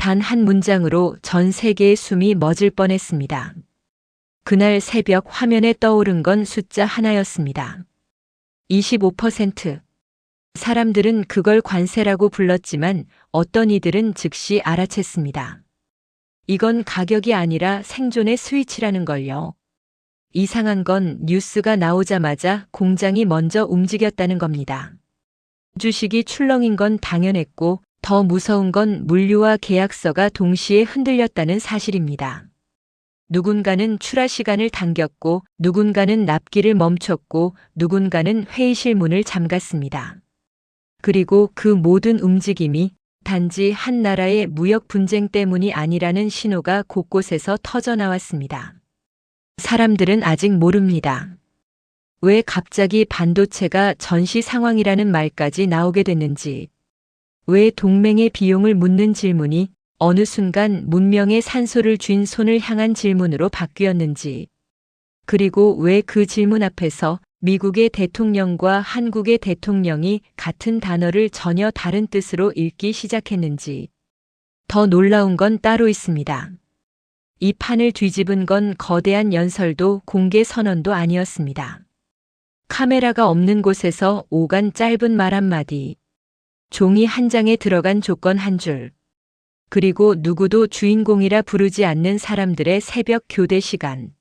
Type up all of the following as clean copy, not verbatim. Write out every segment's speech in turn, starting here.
단 한 문장으로 전 세계의 숨이 멎을 뻔했습니다. 그날 새벽 화면에 떠오른 건 숫자 하나였습니다. 25%. 사람들은 그걸 관세라고 불렀지만 어떤 이들은 즉시 알아챘습니다. 이건 가격이 아니라 생존의 스위치라는 걸요. 이상한 건 뉴스가 나오자마자 공장이 먼저 움직였다는 겁니다. 주식이 출렁인 건 당연했고 더 무서운 건 물류와 계약서가 동시에 흔들렸다는 사실입니다. 누군가는 출하 시간을 당겼고 누군가는 납기를 멈췄고 누군가는 회의실 문을 잠갔습니다. 그리고 그 모든 움직임이 단지 한 나라의 무역 분쟁 때문이 아니라는 신호가 곳곳에서 터져 나왔습니다. 사람들은 아직 모릅니다. 왜 갑자기 반도체가 전시 상황이라는 말까지 나오게 됐는지, 왜 동맹의 비용을 묻는 질문이 어느 순간 문명의 산소를 쥔 손을 향한 질문으로 바뀌었는지, 그리고 왜 그 질문 앞에서 미국의 대통령과 한국의 대통령이 같은 단어를 전혀 다른 뜻으로 읽기 시작했는지. 더 놀라운 건 따로 있습니다. 이 판을 뒤집은 건 거대한 연설도 공개 선언도 아니었습니다. 카메라가 없는 곳에서 오간 짧은 말 한마디, 종이 한 장에 들어간 조건 한 줄, 그리고 누구도 주인공이라 부르지 않는 사람들의 새벽 교대 시간.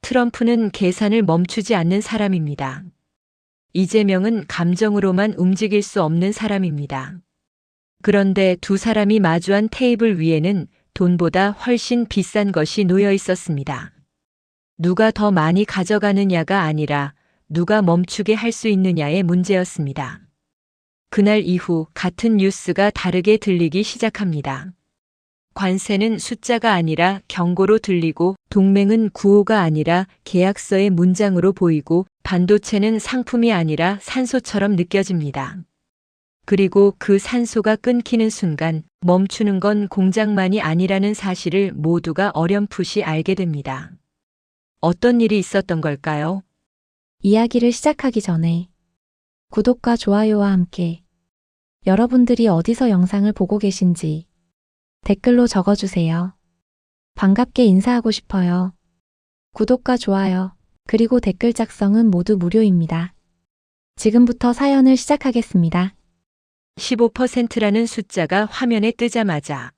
트럼프는 계산을 멈추지 않는 사람입니다. 이재명은 감정으로만 움직일 수 없는 사람입니다. 그런데 두 사람이 마주한 테이블 위에는 돈보다 훨씬 비싼 것이 놓여 있었습니다. 누가 더 많이 가져가느냐가 아니라 누가 멈추게 할 수 있느냐의 문제였습니다. 그날 이후 같은 뉴스가 다르게 들리기 시작합니다. 관세는 숫자가 아니라 경고로 들리고 동맹은 구호가 아니라 계약서의 문장으로 보이고 반도체는 상품이 아니라 산소처럼 느껴집니다. 그리고 그 산소가 끊기는 순간 멈추는 건 공장만이 아니라는 사실을 모두가 어렴풋이 알게 됩니다. 어떤 일이 있었던 걸까요? 이야기를 시작하기 전에 구독과 좋아요와 함께 여러분들이 어디서 영상을 보고 계신지 댓글로 적어주세요. 반갑게 인사하고 싶어요. 구독과 좋아요, 그리고 댓글 작성은 모두 무료입니다. 지금부터 사연을 시작하겠습니다. 15%라는 숫자가 화면에 뜨자마자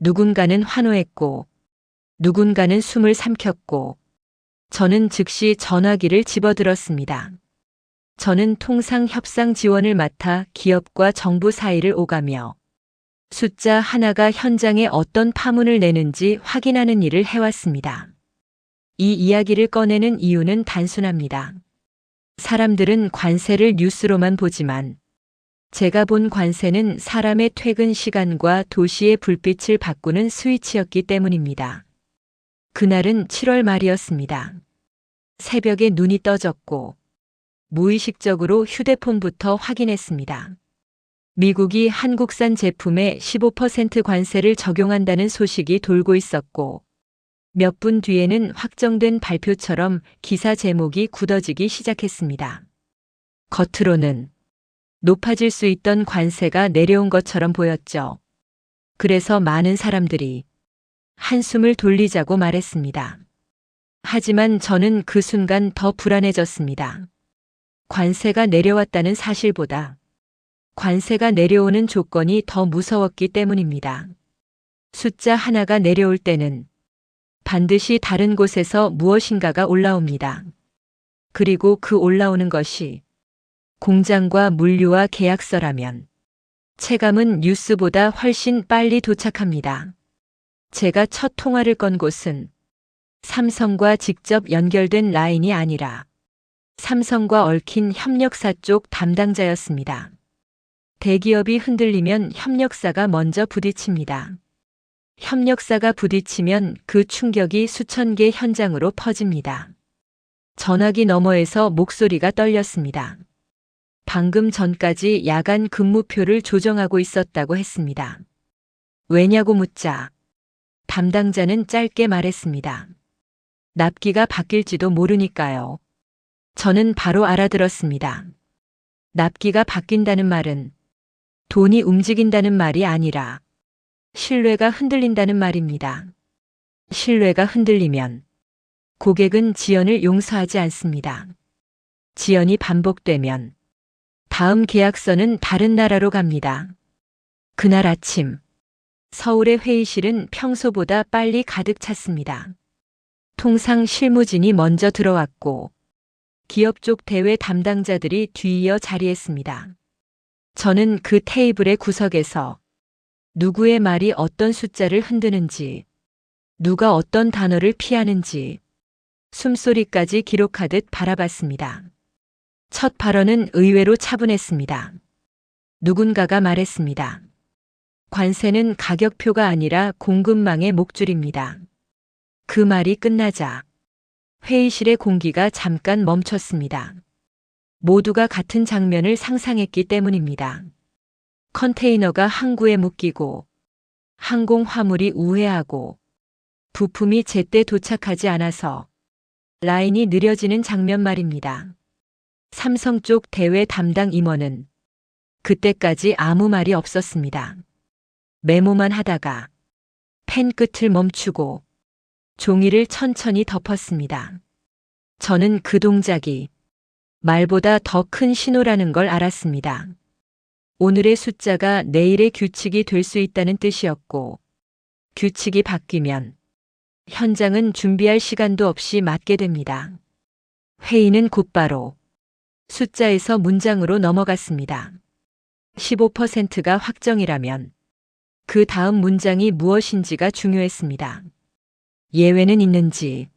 누군가는 환호했고 누군가는 숨을 삼켰고 저는 즉시 전화기를 집어들었습니다. 저는 통상 협상 지원을 맡아 기업과 정부 사이를 오가며 숫자 하나가 현장에 어떤 파문을 내는지 확인하는 일을 해왔습니다. 이 이야기를 꺼내는 이유는 단순합니다. 사람들은 관세를 뉴스로만 보지만 제가 본 관세는 사람의 퇴근 시간과 도시의 불빛을 바꾸는 스위치였기 때문입니다. 그날은 7월 말이었습니다. 새벽에 눈이 떠졌고 무의식적으로 휴대폰부터 확인했습니다. 미국이 한국산 제품에 15% 관세를 적용한다는 소식이 돌고 있었고 몇 분 뒤에는 확정된 발표처럼 기사 제목이 굳어지기 시작했습니다. 겉으로는 높아질 수 있던 관세가 내려온 것처럼 보였죠. 그래서 많은 사람들이 한숨을 돌리자고 말했습니다. 하지만 저는 그 순간 더 불안해졌습니다. 관세가 내려왔다는 사실보다 관세가 내려오는 조건이 더 무서웠기 때문입니다. 숫자 하나가 내려올 때는 반드시 다른 곳에서 무엇인가가 올라옵니다. 그리고 그 올라오는 것이 공장과 물류와 계약서라면 체감은 뉴스보다 훨씬 빨리 도착합니다. 제가 첫 통화를 건 곳은 삼성과 직접 연결된 라인이 아니라 삼성과 얽힌 협력사 쪽 담당자였습니다. 대기업이 흔들리면 협력사가 먼저 부딪힙니다. 협력사가 부딪히면 그 충격이 수천 개 현장으로 퍼집니다. 전화기 너머에서 목소리가 떨렸습니다. 방금 전까지 야간 근무표를 조정하고 있었다고 했습니다. 왜냐고 묻자 담당자는 짧게 말했습니다. 납기가 바뀔지도 모르니까요. 저는 바로 알아들었습니다. 납기가 바뀐다는 말은 돈이 움직인다는 말이 아니라 신뢰가 흔들린다는 말입니다. 신뢰가 흔들리면 고객은 지연을 용서하지 않습니다. 지연이 반복되면 다음 계약서는 다른 나라로 갑니다. 그날 아침, 서울의 회의실은 평소보다 빨리 가득 찼습니다. 통상 실무진이 먼저 들어왔고 기업 쪽 대외 담당자들이 뒤이어 자리했습니다. 저는 그 테이블의 구석에서 누구의 말이 어떤 숫자를 흔드는지, 누가 어떤 단어를 피하는지 숨소리까지 기록하듯 바라봤습니다. 첫 발언은 의외로 차분했습니다. 누군가가 말했습니다. 관세는 가격표가 아니라 공급망의 목줄입니다. 그 말이 끝나자 회의실의 공기가 잠깐 멈췄습니다. 모두가 같은 장면을 상상했기 때문입니다. 컨테이너가 항구에 묶이고 항공 화물이 우회하고 부품이 제때 도착하지 않아서 라인이 느려지는 장면 말입니다. 삼성 쪽 대외 담당 임원은 그때까지 아무 말이 없었습니다. 메모만 하다가 펜 끝을 멈추고 종이를 천천히 덮었습니다. 저는 그 동작이 말보다 더 큰 신호라는 걸 알았습니다. 오늘의 숫자가 내일의 규칙이 될 수 있다는 뜻이었고, 규칙이 바뀌면 현장은 준비할 시간도 없이 맞게 됩니다. 회의는 곧바로 숫자에서 문장으로 넘어갔습니다. 15%가 확정이라면 그 다음 문장이 무엇인지가 중요했습니다. 예외는 있는지,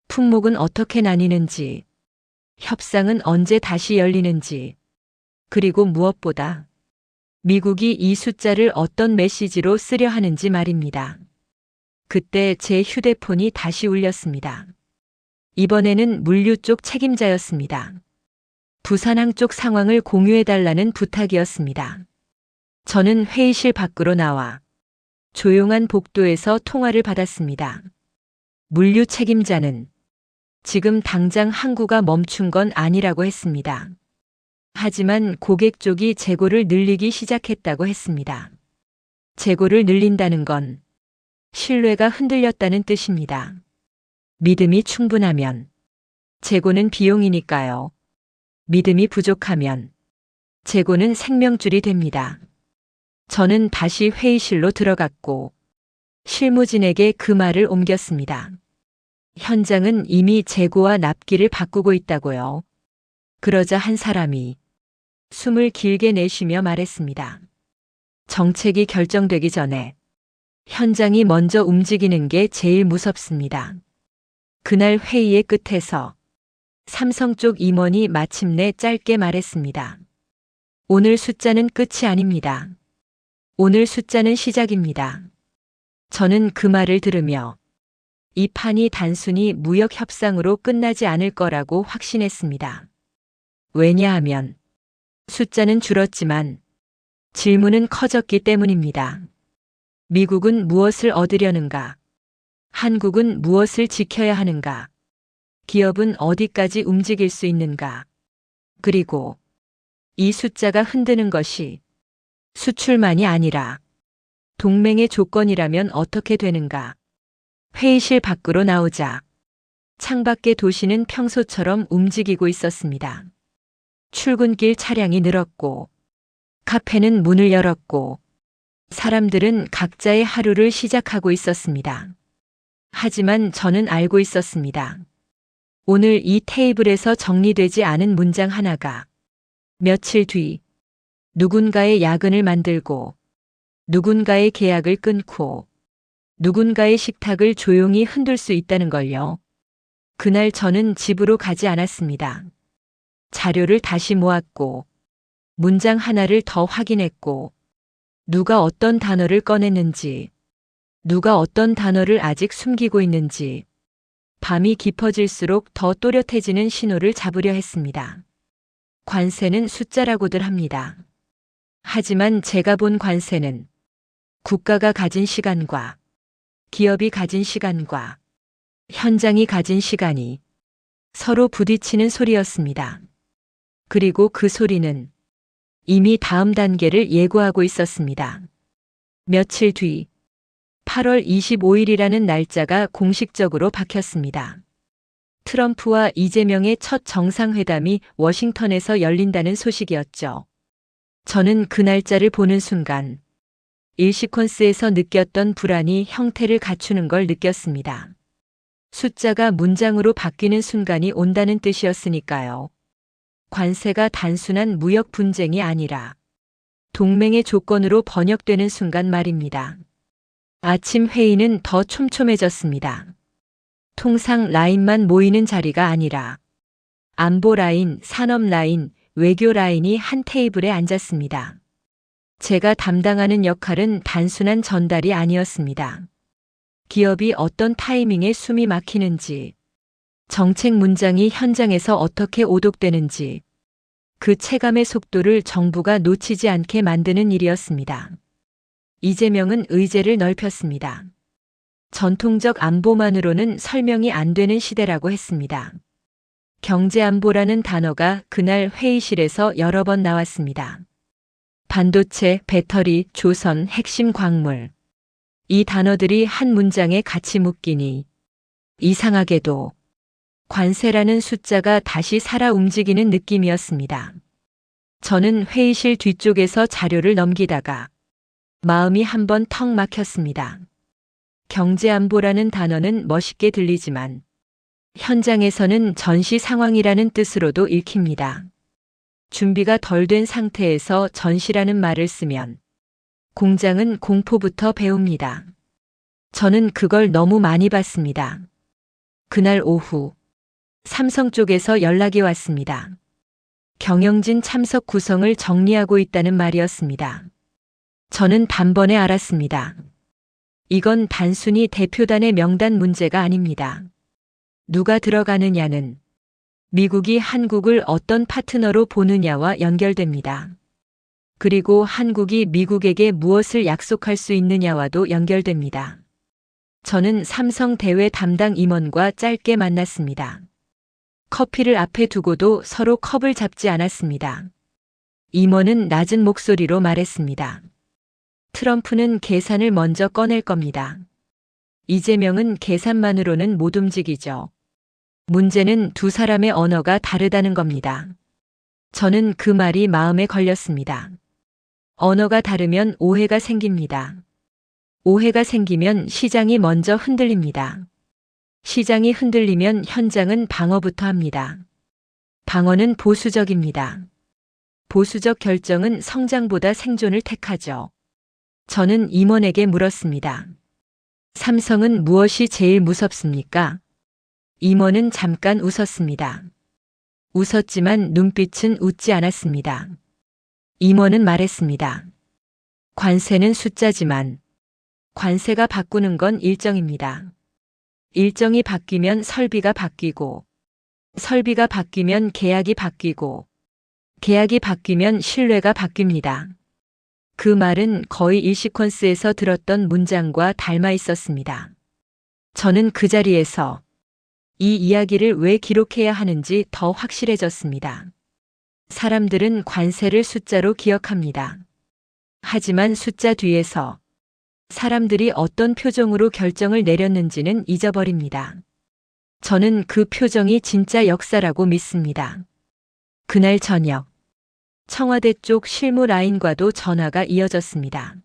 품목은 어떻게 나뉘는지, 협상은 언제 다시 열리는지, 그리고 무엇보다 미국이 이 숫자를 어떤 메시지로 쓰려 하는지 말입니다. 그때 제 휴대폰이 다시 울렸습니다. 이번에는 물류 쪽 책임자였습니다. 부산항 쪽 상황을 공유해달라는 부탁이었습니다. 저는 회의실 밖으로 나와 조용한 복도에서 통화를 받았습니다. 물류 책임자는 지금 당장 항구가 멈춘 건 아니라고 했습니다. 하지만 고객 쪽이 재고를 늘리기 시작했다고 했습니다. 재고를 늘린다는 건 신뢰가 흔들렸다는 뜻입니다. 믿음이 충분하면 재고는 비용이니까요. 믿음이 부족하면 재고는 생명줄이 됩니다. 저는 다시 회의실로 들어갔고 실무진에게 그 말을 옮겼습니다. 현장은 이미 재고와 납기를 바꾸고 있다고요. 그러자 한 사람이 숨을 길게 내쉬며 말했습니다. 정책이 결정되기 전에 현장이 먼저 움직이는 게 제일 무섭습니다. 그날 회의의 끝에서 삼성 쪽 임원이 마침내 짧게 말했습니다. 오늘 숫자는 끝이 아닙니다. 오늘 숫자는 시작입니다. 저는 그 말을 들으며 이 판이 단순히 무역 협상으로 끝나지 않을 거라고 확신했습니다. 왜냐하면 숫자는 줄었지만 질문은 커졌기 때문입니다. 미국은 무엇을 얻으려는가? 한국은 무엇을 지켜야 하는가? 기업은 어디까지 움직일 수 있는가? 그리고 이 숫자가 흔드는 것이 수출만이 아니라 동맹의 조건이라면 어떻게 되는가? 회의실 밖으로 나오자 창밖의 도시는 평소처럼 움직이고 있었습니다. 출근길 차량이 늘었고 카페는 문을 열었고 사람들은 각자의 하루를 시작하고 있었습니다. 하지만 저는 알고 있었습니다. 오늘 이 테이블에서 정리되지 않은 문장 하나가 며칠 뒤 누군가의 야근을 만들고 누군가의 계약을 끊고 누군가의 식탁을 조용히 흔들 수 있다는 걸요. 그날 저는 집으로 가지 않았습니다. 자료를 다시 모았고 문장 하나를 더 확인했고 누가 어떤 단어를 꺼냈는지 누가 어떤 단어를 아직 숨기고 있는지 밤이 깊어질수록 더 또렷해지는 신호를 잡으려 했습니다. 관세는 숫자라고들 합니다. 하지만 제가 본 관세는 국가가 가진 시간과 기업이 가진 시간과 현장이 가진 시간이 서로 부딪히는 소리였습니다. 그리고 그 소리는 이미 다음 단계를 예고하고 있었습니다. 며칠 뒤 8월 25일이라는 날짜가 공식적으로 박혔습니다. 트럼프와 이재명의 첫 정상회담이 워싱턴에서 열린다는 소식이었죠. 저는 그 날짜를 보는 순간 일시퀀스에서 느꼈던 불안이 형태를 갖추는 걸 느꼈습니다. 숫자가 문장으로 바뀌는 순간이 온다는 뜻이었으니까요. 관세가 단순한 무역 분쟁이 아니라 동맹의 조건으로 번역되는 순간 말입니다. 아침 회의는 더 촘촘해졌습니다. 통상 라인만 모이는 자리가 아니라 안보 라인, 산업 라인, 외교 라인이 한 테이블에 앉았습니다. 제가 담당하는 역할은 단순한 전달이 아니었습니다. 기업이 어떤 타이밍에 숨이 막히는지, 정책 문장이 현장에서 어떻게 오독되는지, 그 체감의 속도를 정부가 놓치지 않게 만드는 일이었습니다. 이재명은 의제를 넓혔습니다. 전통적 안보만으로는 설명이 안 되는 시대라고 했습니다. 경제안보라는 단어가 그날 회의실에서 여러 번 나왔습니다. 반도체, 배터리, 조선, 핵심 광물. 이 단어들이 한 문장에 같이 묶이니 이상하게도 관세라는 숫자가 다시 살아 움직이는 느낌이었습니다. 저는 회의실 뒤쪽에서 자료를 넘기다가 마음이 한번 턱 막혔습니다. 경제안보라는 단어는 멋있게 들리지만 현장에서는 전시 상황이라는 뜻으로도 읽힙니다. 준비가 덜 된 상태에서 전시라는 말을 쓰면 공장은 공포부터 배웁니다. 저는 그걸 너무 많이 봤습니다. 그날 오후 삼성 쪽에서 연락이 왔습니다. 경영진 참석 구성을 정리하고 있다는 말이었습니다. 저는 단번에 알았습니다. 이건 단순히 대표단의 명단 문제가 아닙니다. 누가 들어가느냐는 미국이 한국을 어떤 파트너로 보느냐와 연결됩니다. 그리고 한국이 미국에게 무엇을 약속할 수 있느냐와도 연결됩니다. 저는 삼성 대외 담당 임원과 짧게 만났습니다. 커피를 앞에 두고도 서로 컵을 잡지 않았습니다. 임원은 낮은 목소리로 말했습니다. 트럼프는 계산을 먼저 꺼낼 겁니다. 이재명은 계산만으로는 못 움직이죠. 문제는 두 사람의 언어가 다르다는 겁니다. 저는 그 말이 마음에 걸렸습니다. 언어가 다르면 오해가 생깁니다. 오해가 생기면 시장이 먼저 흔들립니다. 시장이 흔들리면 현장은 방어부터 합니다. 방어는 보수적입니다. 보수적 결정은 성장보다 생존을 택하죠. 저는 임원에게 물었습니다. 삼성은 무엇이 제일 무섭습니까? 임원은 잠깐 웃었습니다. 웃었지만 눈빛은 웃지 않았습니다. 임원은 말했습니다. 관세는 숫자지만 관세가 바꾸는 건 일정입니다. 일정이 바뀌면 설비가 바뀌고, 설비가 바뀌면 계약이 바뀌고, 계약이 바뀌면 신뢰가 바뀝니다. 그 말은 거의 일시퀀스에서 들었던 문장과 닮아 있었습니다. 저는 그 자리에서 이 이야기를 왜 기록해야 하는지 더 확실해졌습니다. 사람들은 관세를 숫자로 기억합니다. 하지만 숫자 뒤에서 사람들이 어떤 표정으로 결정을 내렸는지는 잊어버립니다. 저는 그 표정이 진짜 역사라고 믿습니다. 그날 저녁, 청와대 쪽 실무 라인과도 전화가 이어졌습니다.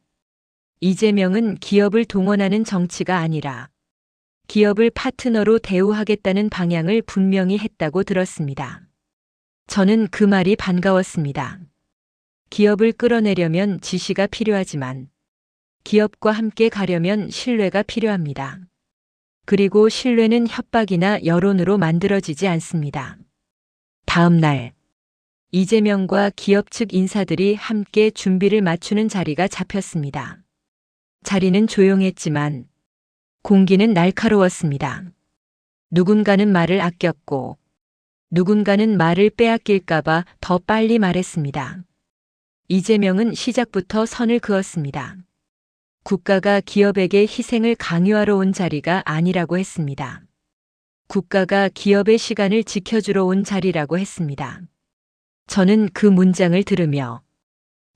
이재명은 기업을 동원하는 정치가 아니라 기업을 파트너로 대우하겠다는 방향을 분명히 했다고 들었습니다. 저는 그 말이 반가웠습니다. 기업을 끌어내려면 지시가 필요하지만 기업과 함께 가려면 신뢰가 필요합니다. 그리고 신뢰는 협박이나 여론으로 만들어지지 않습니다. 다음 날, 이재명과 기업 측 인사들이 함께 준비를 맞추는 자리가 잡혔습니다. 자리는 조용했지만 공기는 날카로웠습니다. 누군가는 말을 아꼈고 누군가는 말을 빼앗길까봐 더 빨리 말했습니다. 이재명은 시작부터 선을 그었습니다. 국가가 기업에게 희생을 강요하러 온 자리가 아니라고 했습니다. 국가가 기업의 시간을 지켜주러 온 자리라고 했습니다. 저는 그 문장을 들으며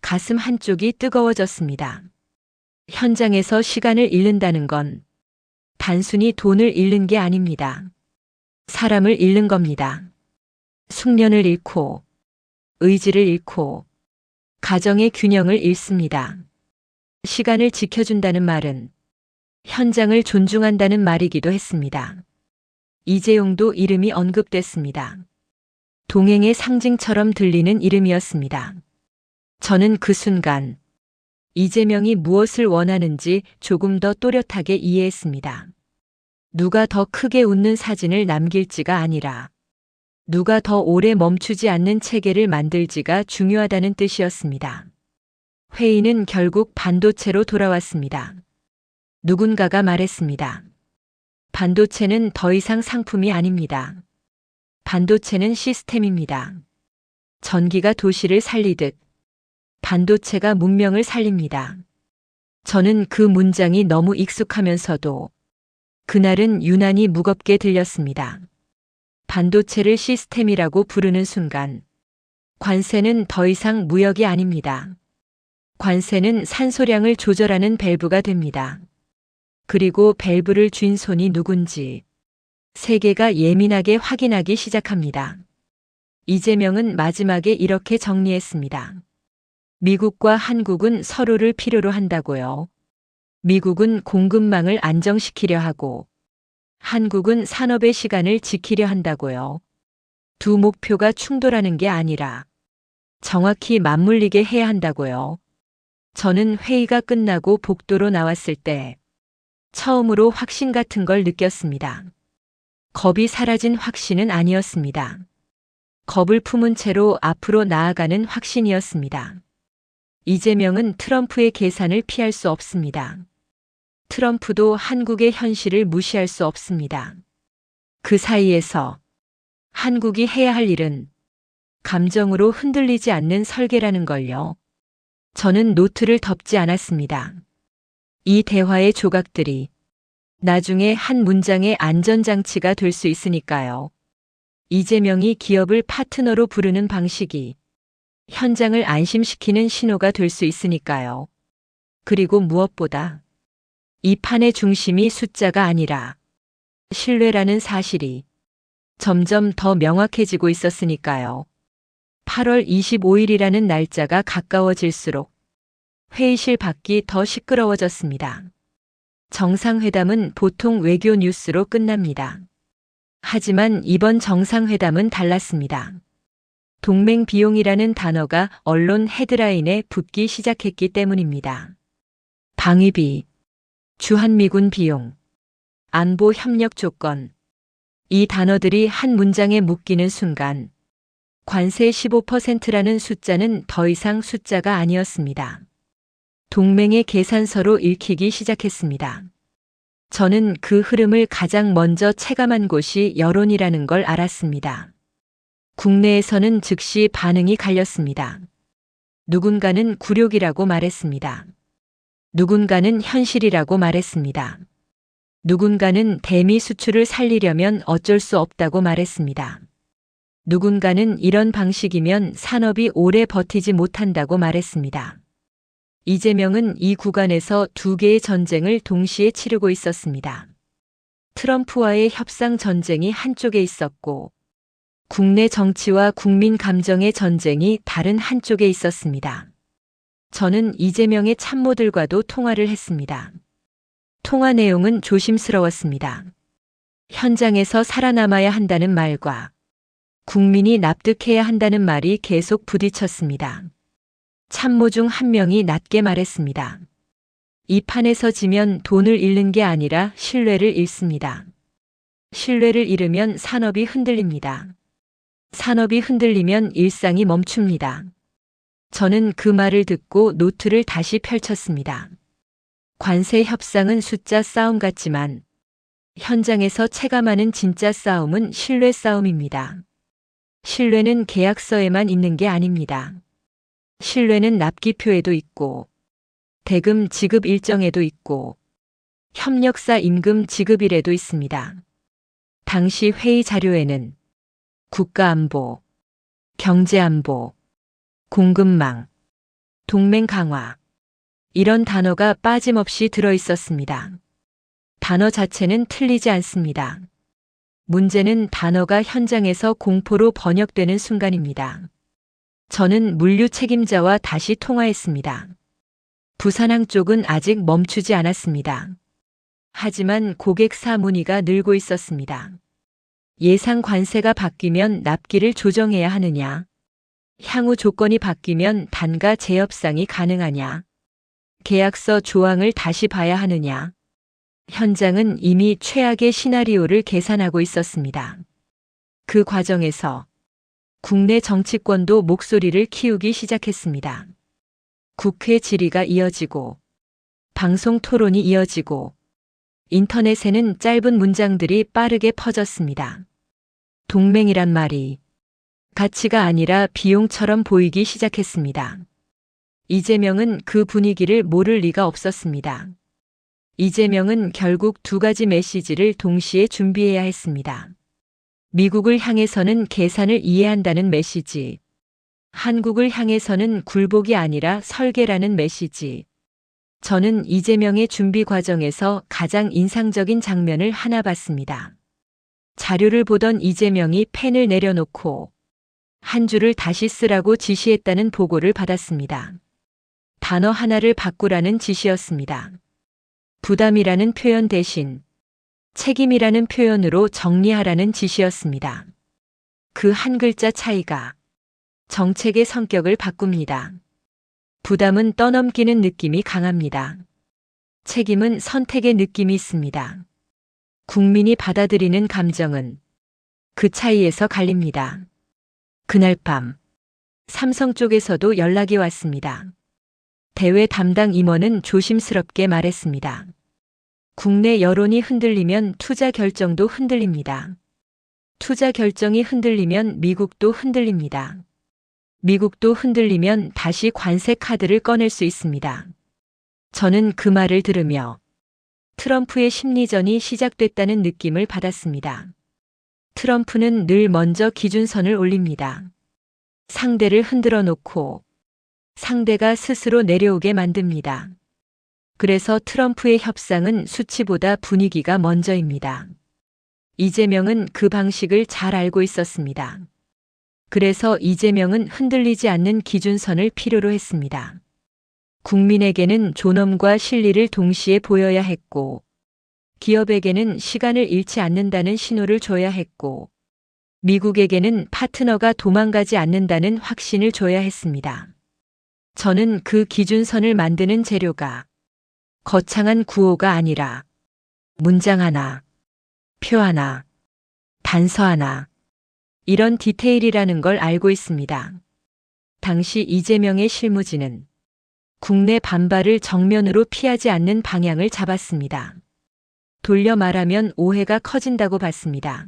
가슴 한쪽이 뜨거워졌습니다. 현장에서 시간을 잃는다는 건 단순히 돈을 잃는 게 아닙니다. 사람을 잃는 겁니다. 숙련을 잃고, 의지를 잃고, 가정의 균형을 잃습니다. 시간을 지켜준다는 말은 현장을 존중한다는 말이기도 했습니다. 이재용도 이름이 언급됐습니다. 동행의 상징처럼 들리는 이름이었습니다. 저는 그 순간 이재명이 무엇을 원하는지 조금 더 또렷하게 이해했습니다. 누가 더 크게 웃는 사진을 남길지가 아니라 누가 더 오래 멈추지 않는 체계를 만들지가 중요하다는 뜻이었습니다. 회의는 결국 반도체로 돌아왔습니다. 누군가가 말했습니다. 반도체는 더 이상 상품이 아닙니다. 반도체는 시스템입니다. 전기가 도시를 살리듯 반도체가 문명을 살립니다. 저는 그 문장이 너무 익숙하면서도 그날은 유난히 무겁게 들렸습니다. 반도체를 시스템이라고 부르는 순간 관세는 더 이상 무역이 아닙니다. 관세는 산소량을 조절하는 밸브가 됩니다. 그리고 밸브를 쥔 손이 누군지 세계가 예민하게 확인하기 시작합니다. 이재명은 마지막에 이렇게 정리했습니다. 미국과 한국은 서로를 필요로 한다고요. 미국은 공급망을 안정시키려 하고 한국은 산업의 시간을 지키려 한다고요. 두 목표가 충돌하는 게 아니라 정확히 맞물리게 해야 한다고요. 저는 회의가 끝나고 복도로 나왔을 때 처음으로 확신 같은 걸 느꼈습니다. 겁이 사라진 확신은 아니었습니다. 겁을 품은 채로 앞으로 나아가는 확신이었습니다. 이재명은 트럼프의 계산을 피할 수 없습니다. 트럼프도 한국의 현실을 무시할 수 없습니다. 그 사이에서 한국이 해야 할 일은 감정으로 흔들리지 않는 설계라는 걸요. 저는 노트를 덮지 않았습니다. 이 대화의 조각들이 나중에 한 문장의 안전장치가 될 수 있으니까요. 이재명이 기업을 파트너로 부르는 방식이 현장을 안심시키는 신호가 될 수 있으니까요. 그리고 무엇보다 이 판의 중심이 숫자가 아니라 신뢰라는 사실이 점점 더 명확해지고 있었으니까요. 8월 25일이라는 날짜가 가까워질수록 회의실 밖이 더 시끄러워졌습니다. 정상회담은 보통 외교 뉴스로 끝납니다. 하지만 이번 정상회담은 달랐습니다. 동맹 비용이라는 단어가 언론 헤드라인에 붙기 시작했기 때문입니다. 방위비, 주한미군 비용, 안보 협력 조건, 이 단어들이 한 문장에 묶이는 순간 관세 15%라는 숫자는 더 이상 숫자가 아니었습니다. 동맹의 계산서로 읽히기 시작했습니다. 저는 그 흐름을 가장 먼저 체감한 곳이 여론이라는 걸 알았습니다. 국내에서는 즉시 반응이 갈렸습니다. 누군가는 굴욕이라고 말했습니다. 누군가는 현실이라고 말했습니다. 누군가는 대미 수출을 살리려면 어쩔 수 없다고 말했습니다. 누군가는 이런 방식이면 산업이 오래 버티지 못한다고 말했습니다. 이재명은 이 구간에서 두 개의 전쟁을 동시에 치르고 있었습니다. 트럼프와의 협상 전쟁이 한쪽에 있었고 국내 정치와 국민 감정의 전쟁이 다른 한쪽에 있었습니다. 저는 이재명의 참모들과도 통화를 했습니다. 통화 내용은 조심스러웠습니다. 현장에서 살아남아야 한다는 말과 국민이 납득해야 한다는 말이 계속 부딪혔습니다. 참모 중 한 명이 낮게 말했습니다. 이 판에서 지면 돈을 잃는 게 아니라 신뢰를 잃습니다. 신뢰를 잃으면 산업이 흔들립니다. 산업이 흔들리면 일상이 멈춥니다. 저는 그 말을 듣고 노트를 다시 펼쳤습니다. 관세 협상은 숫자 싸움 같지만 현장에서 체감하는 진짜 싸움은 신뢰 싸움입니다. 신뢰는 계약서에만 있는 게 아닙니다. 신뢰는 납기표에도 있고 대금 지급 일정에도 있고 협력사 임금 지급일에도 있습니다. 당시 회의 자료에는 국가안보, 경제안보, 공급망, 동맹 강화, 이런 단어가 빠짐없이 들어 있었습니다. 단어 자체는 틀리지 않습니다. 문제는 단어가 현장에서 공포로 번역되는 순간입니다. 저는 물류 책임자와 다시 통화했습니다. 부산항 쪽은 아직 멈추지 않았습니다. 하지만 고객사 문의가 늘고 있었습니다. 예상 관세가 바뀌면 납기를 조정해야 하느냐? 향후 조건이 바뀌면 단가 재협상이 가능하냐? 계약서 조항을 다시 봐야 하느냐? 현장은 이미 최악의 시나리오를 계산하고 있었습니다. 그 과정에서 국내 정치권도 목소리를 키우기 시작했습니다. 국회 질의가 이어지고 방송 토론이 이어지고 인터넷에는 짧은 문장들이 빠르게 퍼졌습니다. 동맹이란 말이 가치가 아니라 비용처럼 보이기 시작했습니다. 이재명은 그 분위기를 모를 리가 없었습니다. 이재명은 결국 두 가지 메시지를 동시에 준비해야 했습니다. 미국을 향해서는 계산을 이해한다는 메시지, 한국을 향해서는 굴복이 아니라 설계라는 메시지. 저는 이재명의 준비 과정에서 가장 인상적인 장면을 하나 봤습니다. 자료를 보던 이재명이 펜을 내려놓고 한 줄을 다시 쓰라고 지시했다는 보고를 받았습니다. 단어 하나를 바꾸라는 지시였습니다. 부담이라는 표현 대신 책임이라는 표현으로 정리하라는 지시였습니다. 그 한 글자 차이가 정책의 성격을 바꿉니다. 부담은 떠넘기는 느낌이 강합니다. 책임은 선택의 느낌이 있습니다. 국민이 받아들이는 감정은 그 차이에서 갈립니다. 그날 밤 삼성 쪽에서도 연락이 왔습니다. 대외 담당 임원은 조심스럽게 말했습니다. 국내 여론이 흔들리면 투자 결정도 흔들립니다. 투자 결정이 흔들리면 미국도 흔들립니다. 미국도 흔들리면 다시 관세 카드를 꺼낼 수 있습니다. 저는 그 말을 들으며 트럼프의 심리전이 시작됐다는 느낌을 받았습니다. 트럼프는 늘 먼저 기준선을 올립니다. 상대를 흔들어 놓고 상대가 스스로 내려오게 만듭니다. 그래서 트럼프의 협상은 수치보다 분위기가 먼저입니다. 이재명은 그 방식을 잘 알고 있었습니다. 그래서 이재명은 흔들리지 않는 기준선을 필요로 했습니다. 국민에게는 존엄과 실리를 동시에 보여야 했고, 기업에게는 시간을 잃지 않는다는 신호를 줘야 했고, 미국에게는 파트너가 도망가지 않는다는 확신을 줘야 했습니다. 저는 그 기준선을 만드는 재료가 거창한 구호가 아니라 문장 하나, 표 하나, 단서 하나, 이런 디테일이라는 걸 알고 있습니다. 당시 이재명의 실무진은 국내 반발을 정면으로 피하지 않는 방향을 잡았습니다. 돌려 말하면 오해가 커진다고 봤습니다.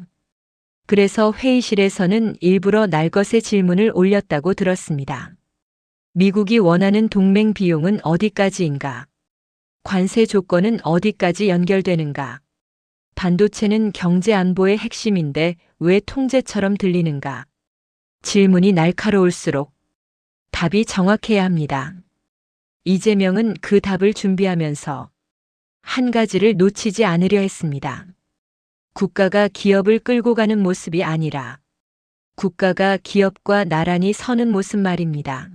그래서 회의실에서는 일부러 날것의 질문을 올렸다고 들었습니다. 미국이 원하는 동맹 비용은 어디까지인가? 관세 조건은 어디까지 연결되는가? 반도체는 경제 안보의 핵심인데 왜 통제처럼 들리는가? 질문이 날카로울수록 답이 정확해야 합니다. 이재명은 그 답을 준비하면서 한 가지를 놓치지 않으려 했습니다. 국가가 기업을 끌고 가는 모습이 아니라 국가가 기업과 나란히 서는 모습 말입니다.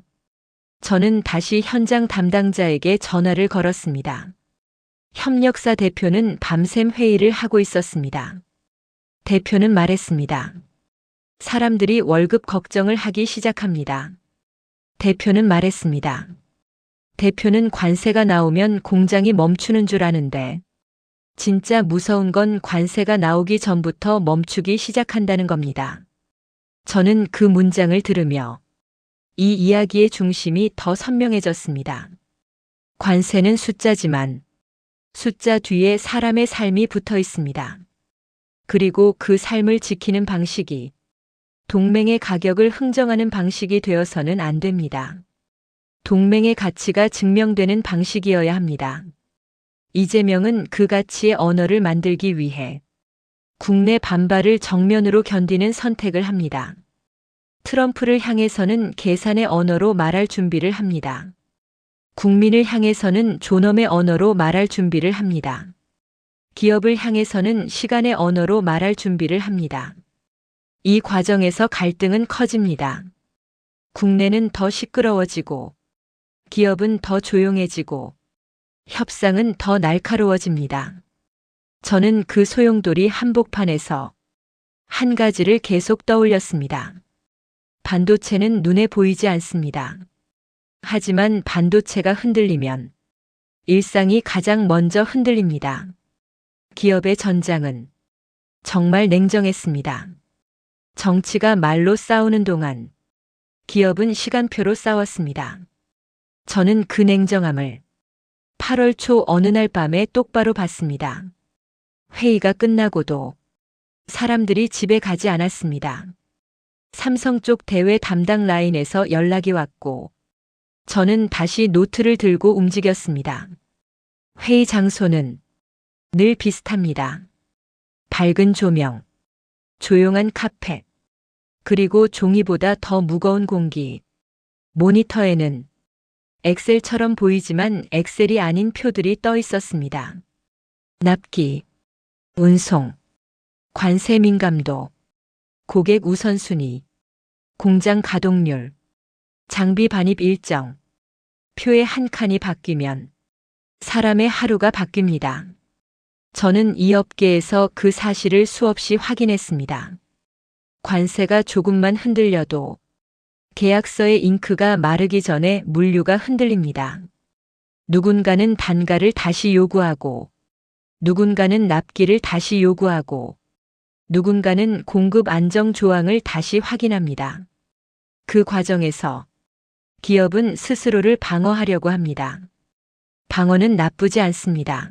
저는 다시 현장 담당자에게 전화를 걸었습니다. 협력사 대표는 밤샘 회의를 하고 있었습니다. 대표는 말했습니다. 사람들이 월급 걱정을 하기 시작합니다. 대표는 말했습니다. 대표는 관세가 나오면 공장이 멈추는 줄 아는데 진짜 무서운 건 관세가 나오기 전부터 멈추기 시작한다는 겁니다. 저는 그 문장을 들으며 이 이야기의 중심이 더 선명해졌습니다. 관세는 숫자지만 숫자 뒤에 사람의 삶이 붙어 있습니다. 그리고 그 삶을 지키는 방식이 동맹의 가격을 흥정하는 방식이 되어서는 안 됩니다. 동맹의 가치가 증명되는 방식이어야 합니다. 이재명은 그 가치의 언어를 만들기 위해 국내 반발을 정면으로 견디는 선택을 합니다. 트럼프를 향해서는 계산의 언어로 말할 준비를 합니다. 국민을 향해서는 존엄의 언어로 말할 준비를 합니다. 기업을 향해서는 시간의 언어로 말할 준비를 합니다. 이 과정에서 갈등은 커집니다. 국내는 더 시끄러워지고, 기업은 더 조용해지고, 협상은 더 날카로워집니다. 저는 그 소용돌이 한복판에서 한 가지를 계속 떠올렸습니다. 반도체는 눈에 보이지 않습니다. 하지만 반도체가 흔들리면 일상이 가장 먼저 흔들립니다. 기업의 전장은 정말 냉정했습니다. 정치가 말로 싸우는 동안 기업은 시간표로 싸웠습니다. 저는 그 냉정함을 8월 초 어느 날 밤에 똑바로 봤습니다. 회의가 끝나고도 사람들이 집에 가지 않았습니다. 삼성 쪽 대외 담당 라인에서 연락이 왔고, 저는 다시 노트를 들고 움직였습니다. 회의 장소는 늘 비슷합니다. 밝은 조명, 조용한 카펫, 그리고 종이보다 더 무거운 공기. 모니터에는 엑셀처럼 보이지만 엑셀이 아닌 표들이 떠 있었습니다. 납기, 운송, 관세 민감도, 고객 우선순위, 공장 가동률, 장비 반입 일정, 표의 한 칸이 바뀌면 사람의 하루가 바뀝니다. 저는 이 업계에서 그 사실을 수없이 확인했습니다. 관세가 조금만 흔들려도 계약서의 잉크가 마르기 전에 물류가 흔들립니다. 누군가는 단가를 다시 요구하고, 누군가는 납기를 다시 요구하고, 누군가는 공급 안정 조항을 다시 확인합니다. 그 과정에서 기업은 스스로를 방어하려고 합니다. 방어는 나쁘지 않습니다.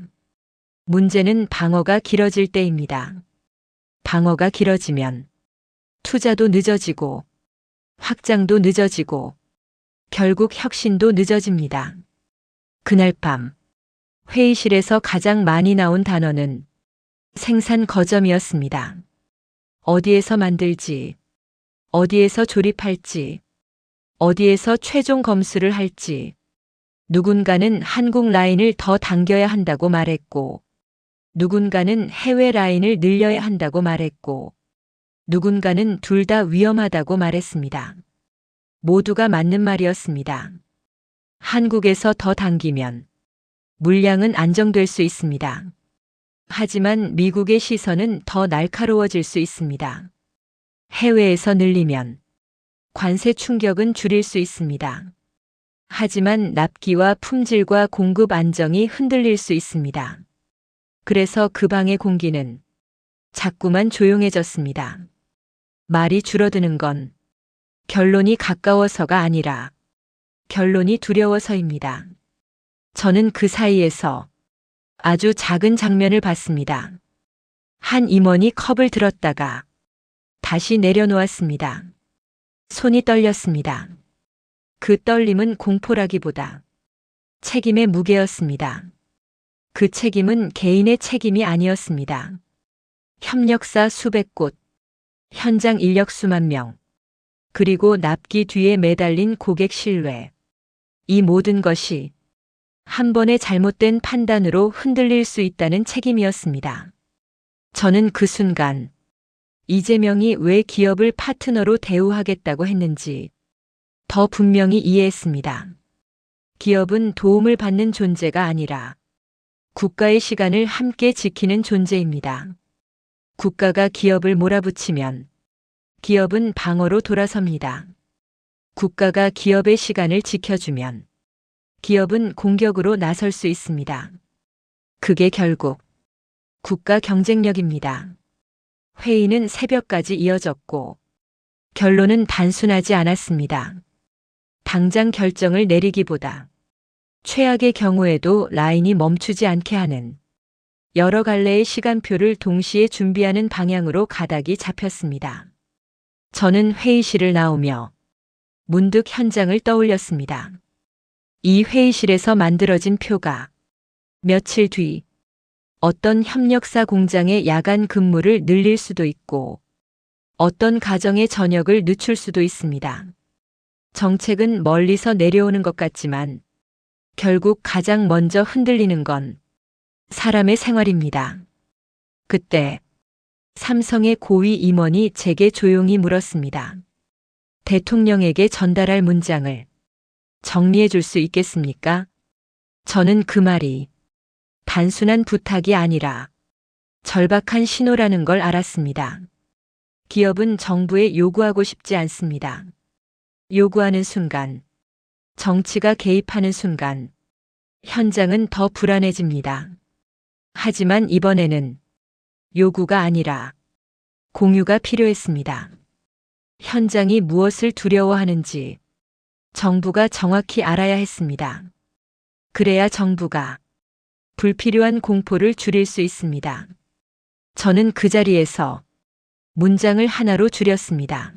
문제는 방어가 길어질 때입니다. 방어가 길어지면 투자도 늦어지고, 확장도 늦어지고, 결국 혁신도 늦어집니다. 그날 밤 회의실에서 가장 많이 나온 단어는 생산 거점이었습니다. 어디에서 만들지, 어디에서 조립할지, 어디에서 최종 검수를 할지, 누군가는 한국 라인을 더 당겨야 한다고 말했고, 누군가는 해외 라인을 늘려야 한다고 말했고, 누군가는 둘 다 위험하다고 말했습니다. 모두가 맞는 말이었습니다. 한국에서 더 당기면 물량은 안정될 수 있습니다. 하지만 미국의 시선은 더 날카로워질 수 있습니다. 해외에서 늘리면 관세 충격은 줄일 수 있습니다. 하지만 납기와 품질과 공급 안정이 흔들릴 수 있습니다. 그래서 그 방의 공기는 자꾸만 조용해졌습니다. 말이 줄어드는 건 결론이 가까워서가 아니라 결론이 두려워서입니다. 저는 그 사이에서 아주 작은 장면을 봤습니다. 한 임원이 컵을 들었다가 다시 내려놓았습니다. 손이 떨렸습니다. 그 떨림은 공포라기보다 책임의 무게였습니다. 그 책임은 개인의 책임이 아니었습니다. 협력사 수백 곳, 현장 인력 수만 명, 그리고 납기 뒤에 매달린 고객 신뢰. 이 모든 것이 한 번의 잘못된 판단으로 흔들릴 수 있다는 책임이었습니다. 저는 그 순간 이재명이 왜 기업을 파트너로 대우하겠다고 했는지 더 분명히 이해했습니다. 기업은 도움을 받는 존재가 아니라 국가의 시간을 함께 지키는 존재입니다. 국가가 기업을 몰아붙이면 기업은 방어로 돌아섭니다. 국가가 기업의 시간을 지켜주면 기업은 공격으로 나설 수 있습니다. 그게 결국 국가 경쟁력입니다. 회의는 새벽까지 이어졌고 결론은 단순하지 않았습니다. 당장 결정을 내리기보다 최악의 경우에도 라인이 멈추지 않게 하는 여러 갈래의 시간표를 동시에 준비하는 방향으로 가닥이 잡혔습니다. 저는 회의실을 나오며 문득 현장을 떠올렸습니다. 이 회의실에서 만들어진 표가 며칠 뒤 어떤 협력사 공장의 야간 근무를 늘릴 수도 있고 어떤 가정의 저녁을 늦출 수도 있습니다. 정책은 멀리서 내려오는 것 같지만 결국 가장 먼저 흔들리는 건 사람의 생활입니다. 그때 삼성의 고위 임원이 제게 조용히 물었습니다. 대통령에게 전달할 문장을 정리해 줄 수 있겠습니까? 저는 그 말이 단순한 부탁이 아니라 절박한 신호라는 걸 알았습니다. 기업은 정부에 요구하고 싶지 않습니다. 요구하는 순간, 정치가 개입하는 순간, 현장은 더 불안해집니다. 하지만 이번에는 요구가 아니라 공유가 필요했습니다. 현장이 무엇을 두려워하는지 정부가 정확히 알아야 했습니다. 그래야 정부가 불필요한 공포를 줄일 수 있습니다. 저는 그 자리에서 문장을 하나로 줄였습니다.